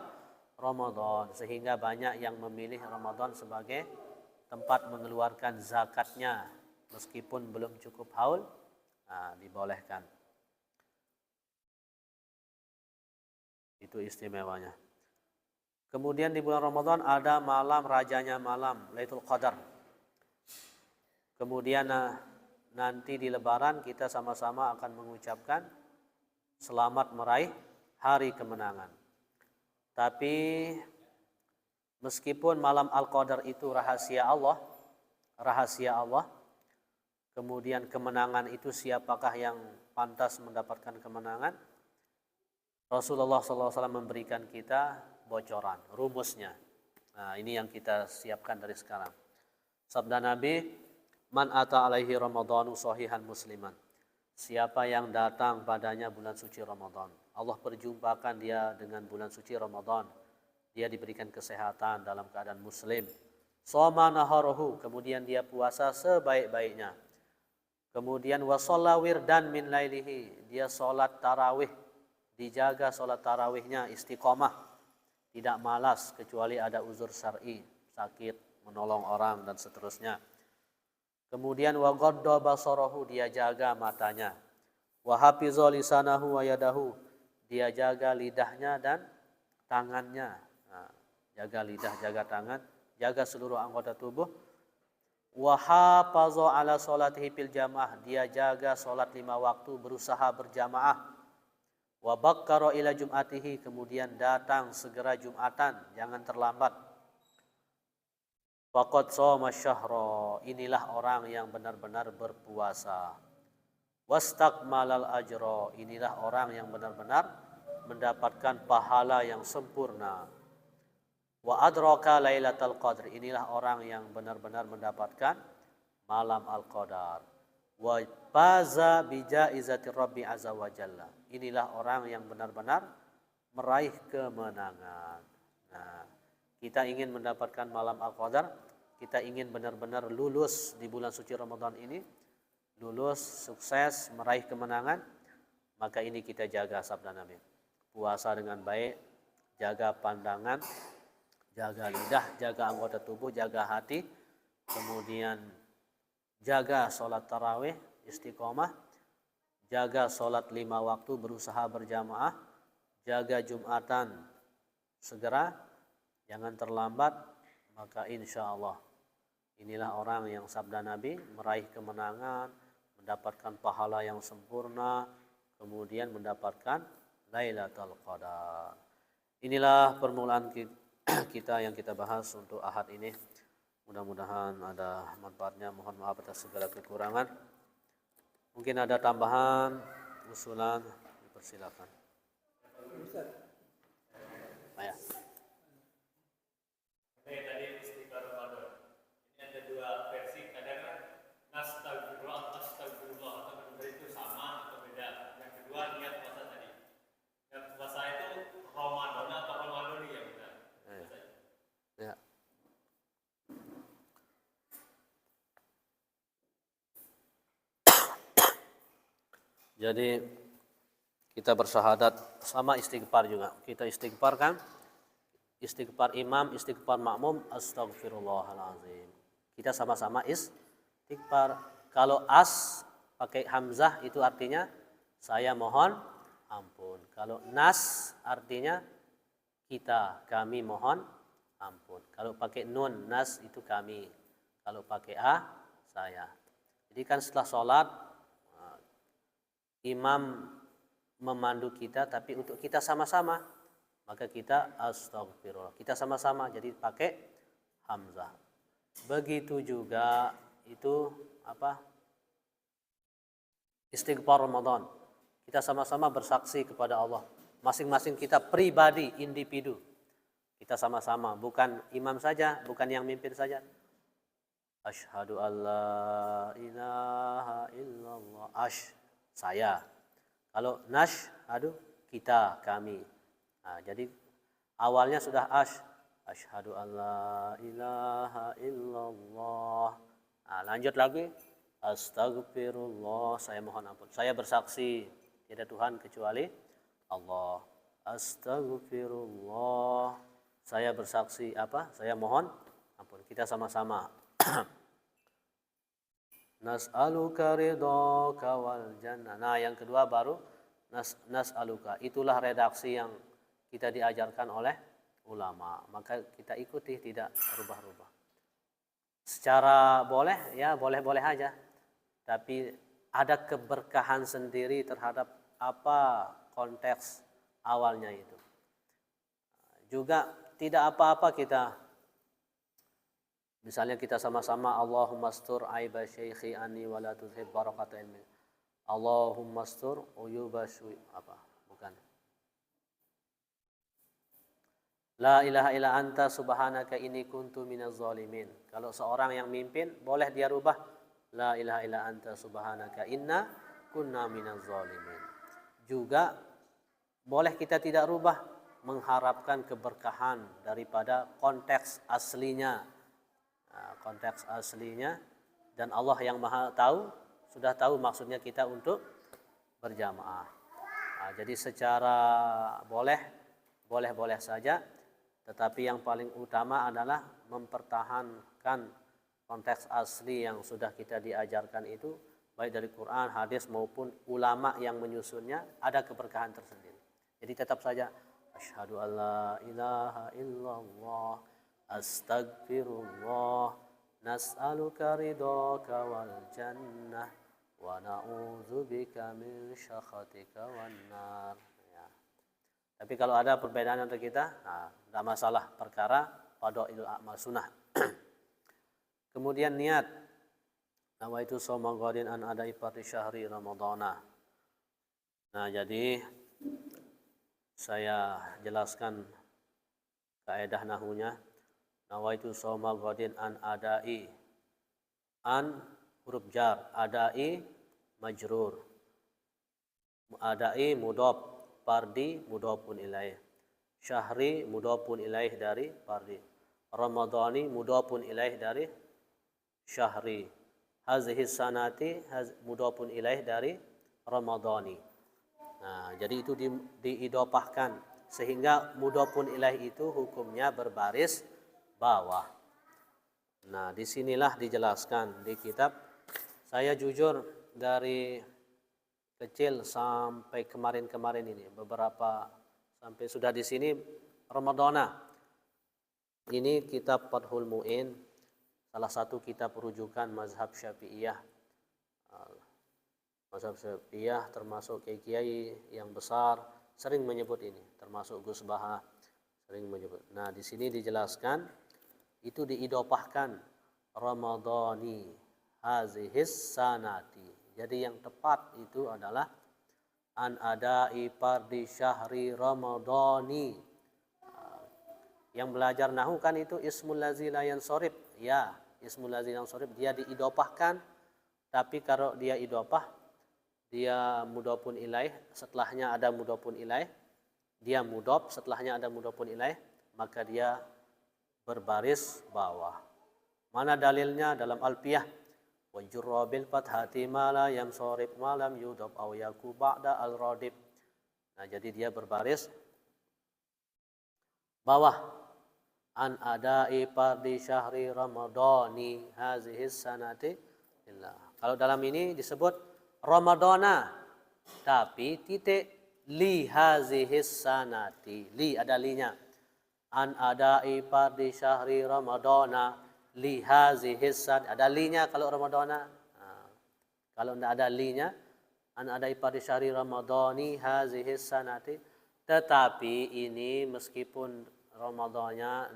Ramadan. Sehingga banyak yang memilih Ramadan sebagai tempat mengeluarkan zakatnya. Meskipun belum cukup haul, dibolehkan. Itu istimewanya. Kemudian di bulan Ramadan ada malam, rajanya malam, Lailatul Qadar. Kemudian nanti di Lebaran kita sama-sama akan mengucapkan selamat meraih hari kemenangan. Tapi meskipun malam Al-Qadar itu rahasia Allah, kemudian kemenangan itu siapakah yang pantas mendapatkan kemenangan? Rasulullah SAW memberikan kita bocoran, rumusnya. Nah, ini yang kita siapkan dari sekarang. Sabda Nabi, man ata alaihi ramadhanu sahihan musliman. Siapa yang datang padanya bulan suci Ramadan, Allah perjumpakan dia dengan bulan suci Ramadan. Dia diberikan kesehatan dalam keadaan muslim. Shoma naharahu, kemudian dia puasa sebaik-baiknya. Kemudian wasalla wirdan min lailihi, dia salat tarawih, dijaga salat tarawihnya istiqomah. Tidak malas kecuali ada uzur syar'i, sakit, menolong orang dan seterusnya. Kemudian wa ghadda basarahu, dia jaga matanya. Wa hafiza lisanahu wa yadahu, dia jaga lidahnya dan tangannya. Nah, jaga lidah, jaga tangan, jaga seluruh anggota tubuh. Wa hafaza ala salatihi fil jamaah, dia jaga salat 5 waktu, berusaha berjamaah. Wa bakkara ila jum'atihi, kemudian datang segera Jumatan, jangan terlambat. Faqad shoma syahra, inilah orang yang benar-benar berpuasa. Wastaqmalal ajra, inilah orang yang benar-benar mendapatkan pahala yang sempurna. Wa adraka lailatul qadr, inilah orang yang benar-benar mendapatkan malam al-qadar. Wa faza bi jaizati rabbi azza wa jalla, inilah orang yang benar-benar meraih kemenangan. Nah, kita ingin mendapatkan malam al-qadar, kita ingin benar-benar lulus di bulan suci Ramadan ini, lulus, sukses, meraih kemenangan, maka ini kita jaga sabda Nabi. Puasa dengan baik, jaga pandangan, jaga lidah, jaga anggota tubuh, jaga hati, kemudian jaga sholat tarawih, istiqomah, jaga sholat 5 waktu, berusaha berjamaah, jaga Jumatan, segera, jangan terlambat, maka insya Allah inilah orang yang sabda Nabi meraih kemenangan, mendapatkan pahala yang sempurna, kemudian mendapatkan Lailatul Qadar. Inilah permulaan kita yang kita bahas untuk Ahad ini. Mudah-mudahan ada manfaatnya. Mohon maaf atas segala kekurangan. Mungkin ada tambahan, usulan, dipersilakan. Ayah. Tadi istighfar Ramadan. Ini ada 2 versi. Kadang nastagfirullah atau benar itu sama atau beda. Yang kedua niat puasa tadi. Niat puasa itu Ramadan atau Ramadhani yang benar. Ya. Jadi kita bersyahadat sama istighfar juga. Kita istighfar kan? Istighfar imam, istighfar makmum, astagfirullahalazim. Kita sama-sama istighfar. Kalau pakai hamzah itu artinya saya mohon ampun. Kalau nas artinya kita, kami mohon ampun. Kalau pakai nun, nas itu kami. Kalau pakai saya. Jadi kan setelah sholat imam memandu kita, tapi untuk kita sama-sama, maka kita astagfirullah. Kita sama-sama, jadi pakai hamzah. Begitu juga itu istighfar Ramadan. Kita sama-sama bersaksi kepada Allah. Masing-masing kita pribadi, individu. Kita sama-sama, bukan imam saja, bukan yang mimpin saja. Asyhadu alla ilaha illallah. Saya. Kalau nasyhadu, kita, kami. Nah, jadi awalnya sudah asyhadu alla ilaha illallah. Nah, lanjut lagi. Astagfirullah, saya mohon ampun. Saya bersaksi tidak Tuhan kecuali Allah. Astagfirullah. Saya bersaksi Saya mohon ampun. Kita sama-sama. Nas'aluka ridhaka wal jannah. Nah, yang kedua baru nas'aluka. Itulah redaksi yang kita diajarkan oleh ulama. Maka kita ikuti, tidak rubah-rubah. Secara boleh, ya boleh-boleh aja. Tapi ada keberkahan sendiri terhadap apa konteks awalnya itu. Juga tidak apa-apa kita, misalnya kita sama-sama Allahumma astur aiba syekhi anni wa la tuzhib barakata ilmi. Allahumma astur uyuba bukan. La ilaha illa anta subhanaka inni kuntu minaz zalimin. Kalau seorang yang mimpin boleh dia rubah la ilaha illa anta subhanaka inna kunna minaz zalimin. Juga boleh kita tidak rubah, mengharapkan keberkahan daripada konteks aslinya. Konteks aslinya, dan Allah yang maha tahu, sudah tahu maksudnya kita untuk berjamaah. Jadi secara boleh saja, tetapi yang paling utama adalah mempertahankan konteks asli yang sudah kita diajarkan itu, baik dari Quran, hadis maupun ulama yang menyusunnya, ada keberkahan tersendiri. Jadi tetap saja asyhadu alla ilaha illallah, astagfirullah, nas'aluka ridhaka wal jannah wa na'udzubika min syakhatika wan nar. Ya. Tapi kalau ada perbedaan antara kita, tidak masalah, perkara fadhailul a'mal sunnah. Kemudian niat. Nawaitu shauma ghadin an adai fardhi syahri ramadhana. Nah, jadi saya jelaskan kaidah nahunya. Nawaitu shauma ghadin an adai. An huruf jar, adai majrur. Adai mudhaf, fardi mudhafun ilaih. Syahri mudhafun ilaih dari fardi. Ramadhani mudhafun ilaih dari syahri. Hazihi sanati mudhafun ilaih dari ramadhani. Nah, jadi itu diidhofahkan sehingga mudhafun ilaih itu hukumnya berbaris bawah. Nah, disinilah dijelaskan di kitab. Saya jujur dari kecil sampai kemarin-kemarin ini, beberapa sampai sudah di sini Ramadhana. Ini kitab Fathul Mu'in, salah satu kitab rujukan mazhab Syafi'iyah. Mazhab Syafi'iyah termasuk kiai-kiai yang besar sering menyebut ini, termasuk Gus Baha sering menyebut. Nah, di sini dijelaskan itu diidhofahkan Ramadhani hazihis sanati. Jadi yang tepat itu adalah an adai fardi syahri ramadhani. Yang belajar nahu kan itu ismul lazi la yansharif. Ya, ismul lazi la yansharif dia diidhofahkan, tapi kalau dia idhofah dia mudhafun ilaih, setelahnya ada mudhafun ilaih, dia mudhaf, setelahnya ada mudhafun ilaih, maka dia berbaris bawah. Mana dalilnya? Dalam Alfiyah. Wa jurra bil fathati ma la yansharif ma lam yudhaf aw yaku ba'da al radib. Nah, jadi dia berbaris bawah. An adai fardi syahri ramadhani hazihi sanati illa. Kalau dalam ini disebut Ramadhana, tapi titik li hazihi sanati. Li ada linya. An adai fardi syahri ramadhana li hazihi sanati. Ada linya kalau Ramadhana. Nah, kalau tidak ada linya, an adai fardi syahri ramadhani hazihi sanati. Tetapi ini meskipun Ramadhannya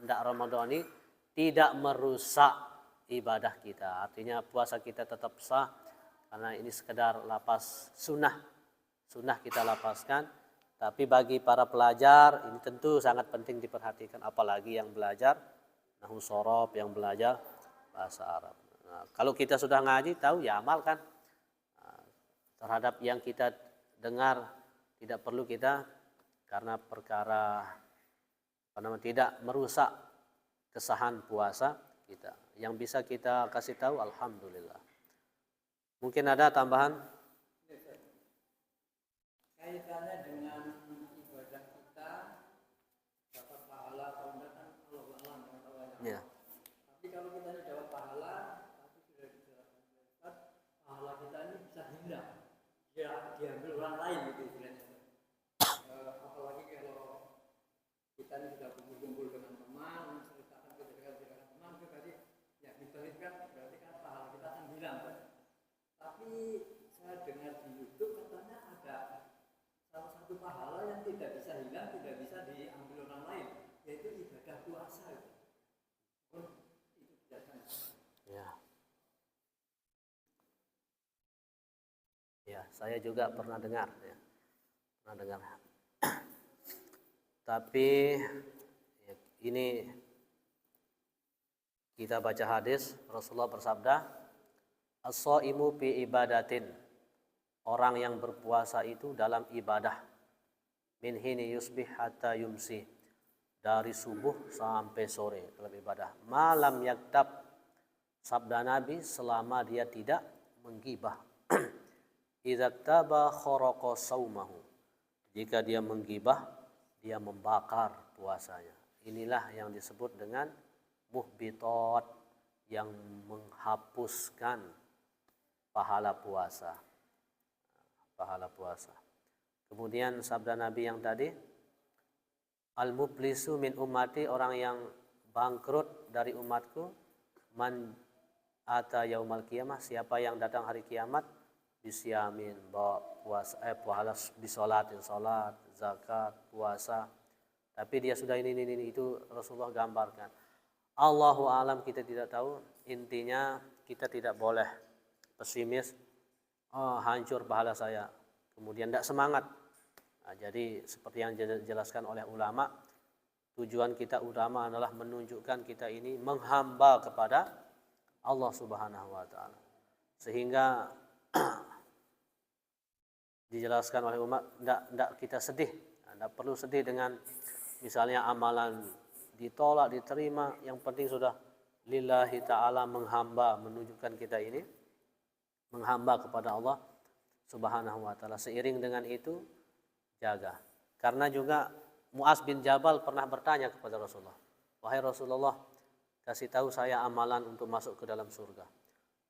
tidak Ramadhani, tidak merusak ibadah kita. Artinya puasa kita tetap sah karena ini sekedar lapas sunnah. Sunnah kita lapaskan. Tapi bagi para pelajar ini tentu sangat penting diperhatikan, apalagi yang belajar nahwu shorof, yang belajar bahasa Arab. Nah, kalau kita sudah ngaji tahu ya amalkan. Nah, terhadap yang kita dengar tidak perlu kita karena perkara tidak merusak kesahan puasa kita. Yang bisa kita kasih tahu alhamdulillah. Mungkin ada tambahan? Kaitannya dengan ibadah kita dapat pahala atau enggak kan Allah alam dengan Allah. Ya. Tapi kalau kita ini dapat pahala, tapi sudah dijelaskan pahala kita ini bisa hilang, ya diambil orang lain gitu istilahnya. Apalagi kalau kita ini sudah kumpul-kumpul dengan teman, menceritakan kejadian-kejadian teman, itu tadi ya diberikan berarti kan pahala kita akan hilang kan. Tapi saya dengar di YouTube katanya ada salah satu pahala yang tidak bisa hilang, tidak bisa diambil orang lain, yaitu ibadah puasa. Itu biasanya. Ya. Ya, saya juga pernah dengar ya. Pernah dengar. Tapi ya, ini kita baca hadis Rasulullah bersabda, as-shaimu fi ibadatin. Orang yang berpuasa itu dalam ibadah. Min hini yusbih hatta yumsi. Dari subuh sampai sore dalam ibadah. Malam yaktab. Sabda Nabi selama dia tidak menggibah. Idza taba kharaqa saumahu. Jika dia menggibah, dia membakar puasanya. Inilah yang disebut dengan muhbitat, yang menghapuskan pahala puasa. Pahala puasa. Kemudian sabda Nabi yang tadi, al-muflisu min ummati, orang yang bangkrut dari umatku, man ata yaumal qiyamah, siapa yang datang hari kiamat bisyamin, bawa puasa, pahala bisolatin, salat, zakat, puasa. Tapi dia sudah ini itu Rasulullah gambarkan. Allahu alam, kita tidak tahu. Intinya kita tidak boleh pesimis. Oh, hancur pahala saya. Kemudian tidak semangat. Nah, jadi seperti yang dijelaskan oleh ulama, tujuan kita utama adalah menunjukkan kita ini menghamba kepada Allah Subhanahu wa taala. Sehingga dijelaskan oleh ulama, tidak kita sedih, tidak perlu sedih dengan misalnya amalan ditolak, diterima, yang penting sudah lillahi ta'ala menghamba, menunjukkan kita ini menghamba kepada Allah Subhanahu wa ta'ala. Seiring dengan itu jaga. Karena juga Mu'adz bin Jabal pernah bertanya kepada Rasulullah, wahai Rasulullah, kasih tahu saya amalan untuk masuk ke dalam surga.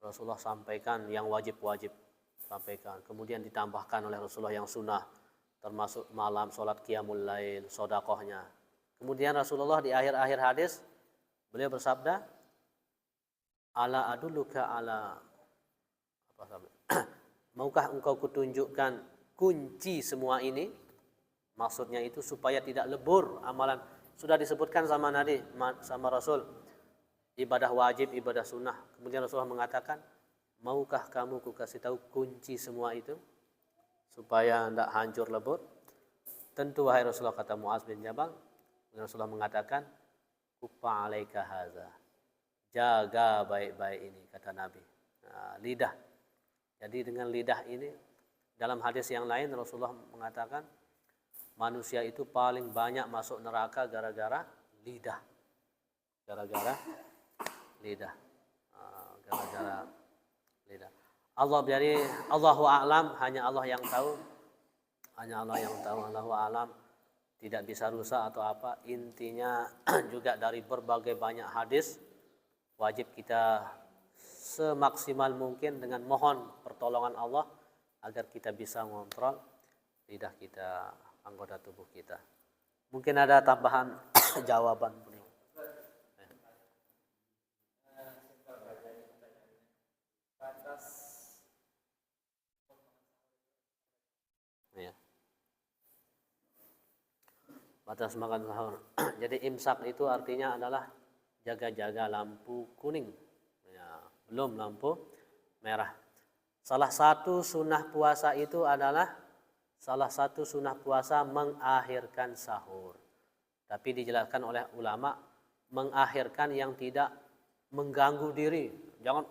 Rasulullah sampaikan yang wajib-wajib, sampaikan. Kemudian ditambahkan oleh Rasulullah yang sunnah, termasuk malam sholat qiyamul lail, sodakohnya. Kemudian Rasulullah di akhir-akhir hadis beliau bersabda, ala adulluka ala maukah engkau kutunjukkan kunci semua ini? Maksudnya itu supaya tidak lebur amalan. Sudah disebutkan sama Nabi, sama Rasul, ibadah wajib, ibadah sunnah. Kemudian Rasulullah mengatakan, maukah kamu ku kasih tahu kunci semua itu supaya tidak hancur lebur? Tentu wahai Rasulullah, kata Mu'adz bin Jabal. Rasulullah mengatakan, kufa alaika haza, jaga baik-baik ini, kata Nabi. Nah, lidah. Jadi dengan lidah ini, dalam hadis yang lain Rasulullah mengatakan manusia itu paling banyak masuk neraka gara-gara lidah. Gara-gara lidah. Gara-gara lidah. Allah, jadi Allahu a'lam, hanya Allah yang tahu. Hanya Allah yang tahu, Allahu a'lam. Tidak bisa rusak atau apa. Intinya juga dari berbagai banyak hadis, wajib kita semaksimal mungkin dengan mohon pertolongan Allah agar kita bisa mengontrol lidah kita, anggota tubuh kita. Mungkin ada tambahan jawaban. Ya. Batas makan sahur. Jadi imsak itu artinya adalah jaga-jaga lampu kuning. Ya, belum lampu merah. Salah satu sunnah puasa itu adalah mengakhirkan sahur. Tapi dijelaskan oleh ulama, mengakhirkan yang tidak mengganggu diri. Jangan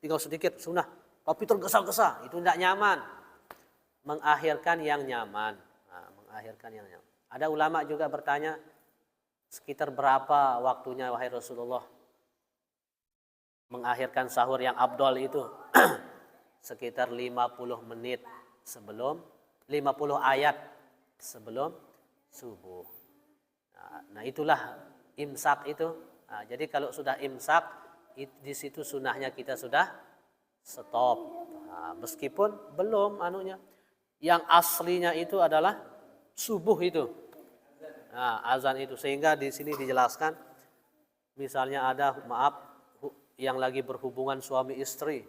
tinggal sedikit sunnah, tapi tergesa-gesa, itu tidak nyaman. Mengakhirkan yang nyaman. Nah, mengakhirkan yang nyaman. Ada ulama juga bertanya, sekitar berapa waktunya wahai Rasulullah mengakhirkan sahur yang afdal itu? Sekitar 50 menit sebelum 50 ayat sebelum subuh. Nah, itulah imsak itu. Nah, jadi kalau sudah imsak, di situ sunnahnya kita sudah stop. Nah, meskipun belum anunya. Yang aslinya itu adalah subuh itu. Nah, azan itu, sehingga di sini dijelaskan misalnya ada yang lagi berhubungan suami istri,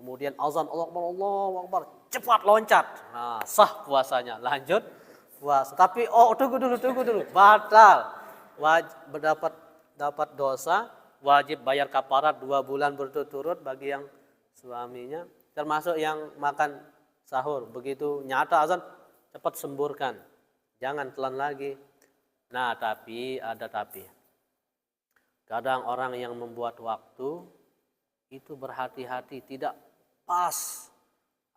kemudian azan Allahu Akbar, cepat loncat. Nah, sah puasanya, lanjut puasa. Tapi tunggu dulu, batal. Dapat dosa, wajib bayar kafarat 2 bulan berturut-turut bagi yang suaminya, termasuk yang makan sahur. Begitu nyata azan, cepat semburkan. Jangan telan lagi. Nah, tapi ada tapi. Kadang orang yang membuat waktu itu berhati-hati, tidak pas.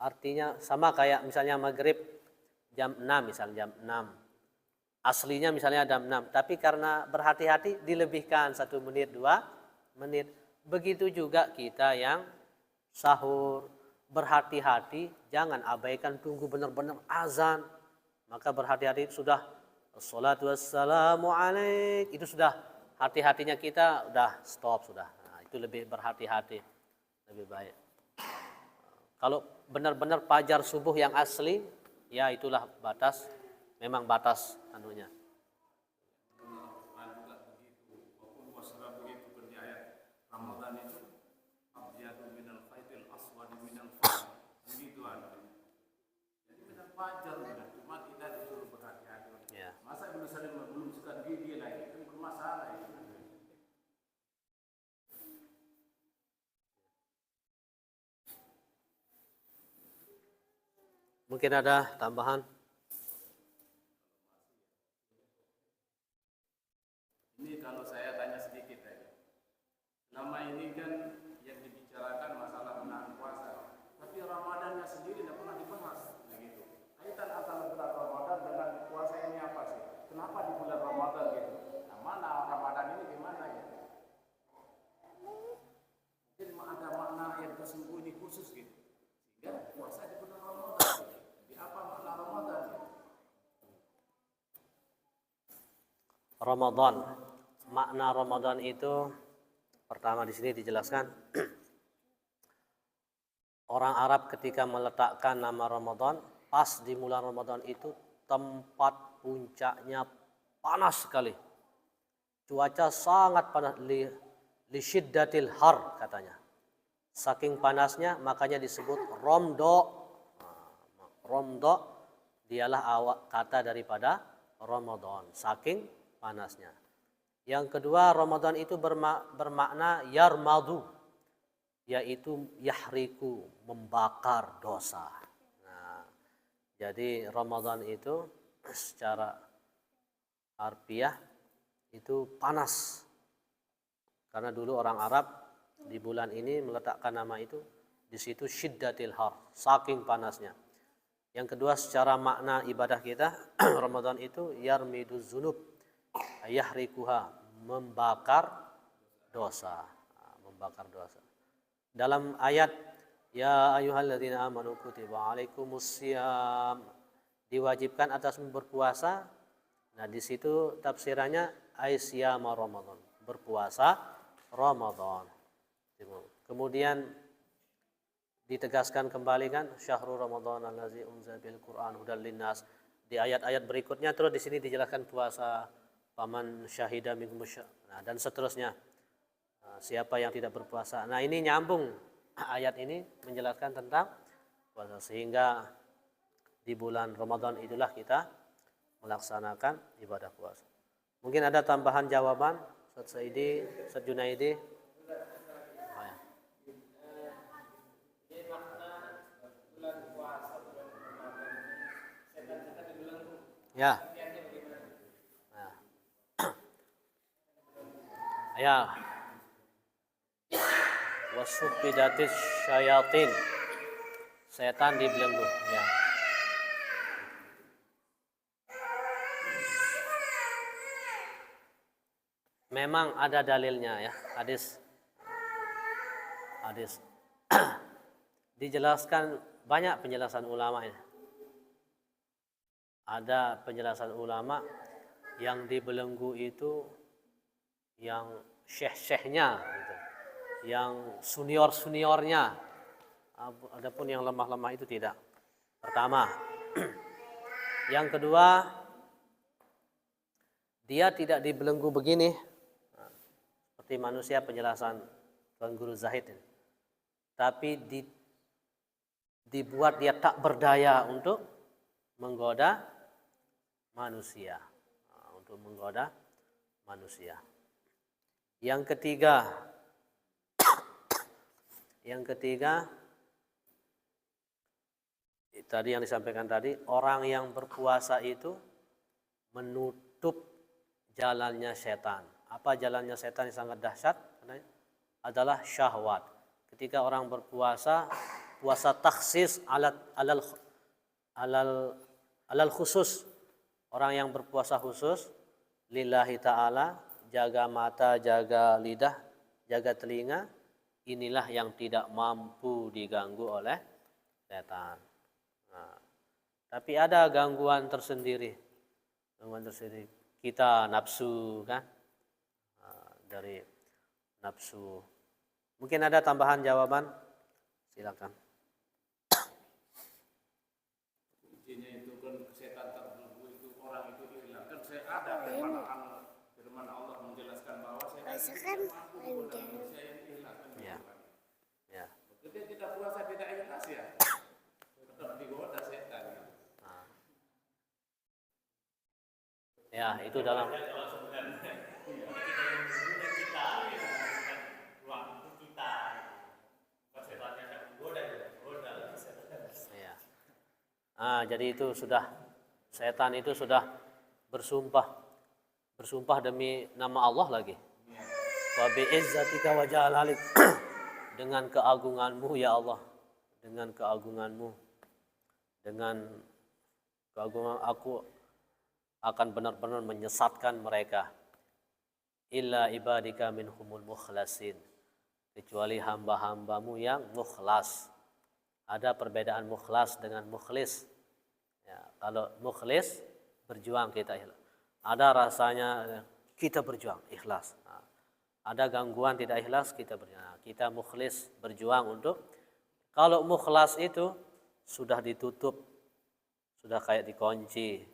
Artinya sama kayak misalnya maghrib jam 6, misalnya jam 6. Aslinya misalnya jam 6, tapi karena berhati-hati dilebihkan 1 menit, 2 menit. Begitu juga kita yang sahur, berhati-hati, jangan abaikan, tunggu benar-benar azan. Maka berhati-hati, sudah assalatu wassalamu alaik, itu sudah hati-hatinya kita udah stop sudah. Nah, itu lebih berhati-hati, lebih baik. Kalau benar-benar fajar subuh yang asli, ya itulah batas, memang batas anunya. Ramadan itu abyadu minal khaitil aswad minal begitu ada. Jadi benar fajar sudah, cuma kita disuruh berhati-hati. Ya. Masa belum suka dia lagi, kan bermasalah itu. Mungkin ada tambahan? kenapa di bulan Ramadan gitu? Nah, mana Ramadan ini gimana ya? Mungkin ada makna yang tersembunyi khusus gitu. Sehingga puasa di bulan Ramadan. Gitu. Jadi apa makna Ramadan? Gitu? Ramadan. Makna Ramadan itu pertama di sini dijelaskan orang Arab ketika meletakkan nama Ramadan, pas di bulan Ramadan itu tempat puncaknya panas sekali. Cuaca sangat panas, li syiddatil har katanya. Saking panasnya makanya disebut romdo. Romdo dialah awak kata daripada Ramadan, saking panasnya. Yang kedua, Ramadan itu bermakna yarmadu, yaitu yahriku, membakar dosa. Nah, jadi Ramadan itu secara harfiah itu panas. Karena dulu orang Arab di bulan ini meletakkan nama itu, di situ syiddatil har, saking panasnya. Yang kedua, secara makna ibadah kita, Ramadan itu yarmiduz zunub, yahrikuha, membakar dosa. Membakar dosa. Dalam ayat ya ayyuhalladzina amanu kutiba alaikumusiyam, diwajibkan atasmu berpuasa. Nah, di situ tafsirannya aisyama Ramadan, berpuasa Ramadan. Kemudian ditegaskan kembali kan syahrul Ramadan allazi unzila bil Qur'an hudal linnas. Di ayat-ayat berikutnya terus di sini dijelaskan puasa paman syahida minkum nah, dan seterusnya. Siapa yang tidak berpuasa. Nah, ini nyambung ayat ini menjelaskan tentang puasa, sehingga di bulan Ramadan itulah kita melaksanakan ibadah puasa. Mungkin ada tambahan jawaban Ustaz Saidi, Ustaz Junaidi? Ya. Ya. Wasufidatis syayatin, setan dibelenggu. Ya. Memang ada dalilnya ya, hadis dijelaskan, banyak penjelasan ulama ya. Ada penjelasan ulama yang dibelenggu itu yang syekh-syekhnya gitu, yang senior-seniornya. Adapun yang lemah-lemah itu tidak. Pertama. Yang kedua, dia tidak dibelenggu begini seperti manusia, penjelasan Tuan Guru Zahid, tapi dibuat dia tak berdaya untuk menggoda manusia, untuk menggoda manusia. Yang ketiga tadi yang disampaikan tadi, orang yang berpuasa itu menutup jalannya setan. Apa jalannya setan yang sangat dahsyat? Adalah syahwat. Ketika orang berpuasa, puasa taksis alal khusus. Orang yang berpuasa khusus lillahi ta'ala, jaga mata, jaga lidah, jaga telinga, inilah yang tidak mampu diganggu oleh setan. Nah, tapi ada gangguan tersendiri. Kita nafsu kan, dari nafsu. Mungkin ada tambahan jawaban, silakan. Kuncinya itu kan setan terbelenggu itu, orang itu hilang. Kan saya ada firman Allah menjelaskan bahwa setan itu mampu menggoda manusia yang hilang. Ya. Ya. Ketika kita puasa tidak ikhlas ya, tetap digoda setan. Ya, itu dalam jadi itu sudah, setan itu sudah bersumpah demi nama Allah lagi. Wa bi'izzatika wa jalalik, dengan keagunganmu ya Allah, dengan keagunganmu, dengan keagungan akan benar-benar menyesatkan mereka. Illa ibadika minhumul mukhlasin, kecuali hamba-hambamu yang mukhlas. Ada perbedaan mukhlas dengan mukhlis. Ya, kalau mukhlis berjuang kita ikhlas. Ada rasanya kita berjuang ikhlas. Nah, ada gangguan tidak ikhlas kita berjuang. Nah, kita mukhlis berjuang untuk. Kalau mukhlas itu sudah ditutup, sudah kayak dikunci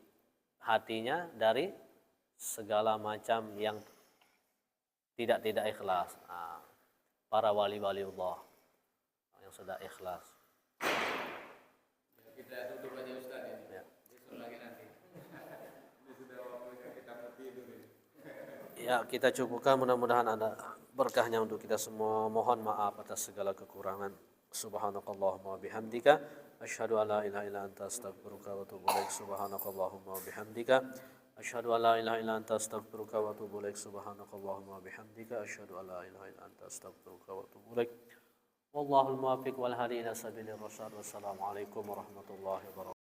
hatinya dari segala macam yang tidak ikhlas. Nah, para wali-wali Allah yang sudah ikhlas. Kita tutup aja Ustaz ini. Ya. Besok lagi nanti. Ini sudah waktunya kita mau tidur ini. Ya, kita cukupkan, mudah-mudahan ada berkahnya untuk kita semua. Mohon maaf atas segala kekurangan. Subhanakallahumma bihamdika asyhadu an la ilaha illa anta astaghfiruka wa atubu ilaik. Subhanakallahumma bihamdika asyhadu an la ilaha illa anta astaghfiruka wa atubu ilaik. Subhanakallahumma bihamdika asyhadu an la ilaha illa anta astaghfiruka wa atubu ilaik. Wallahul muwaffiq wal hadi ila sabilir rasyad. Wassalamu alaikum warahmatullahi wabarakatuh.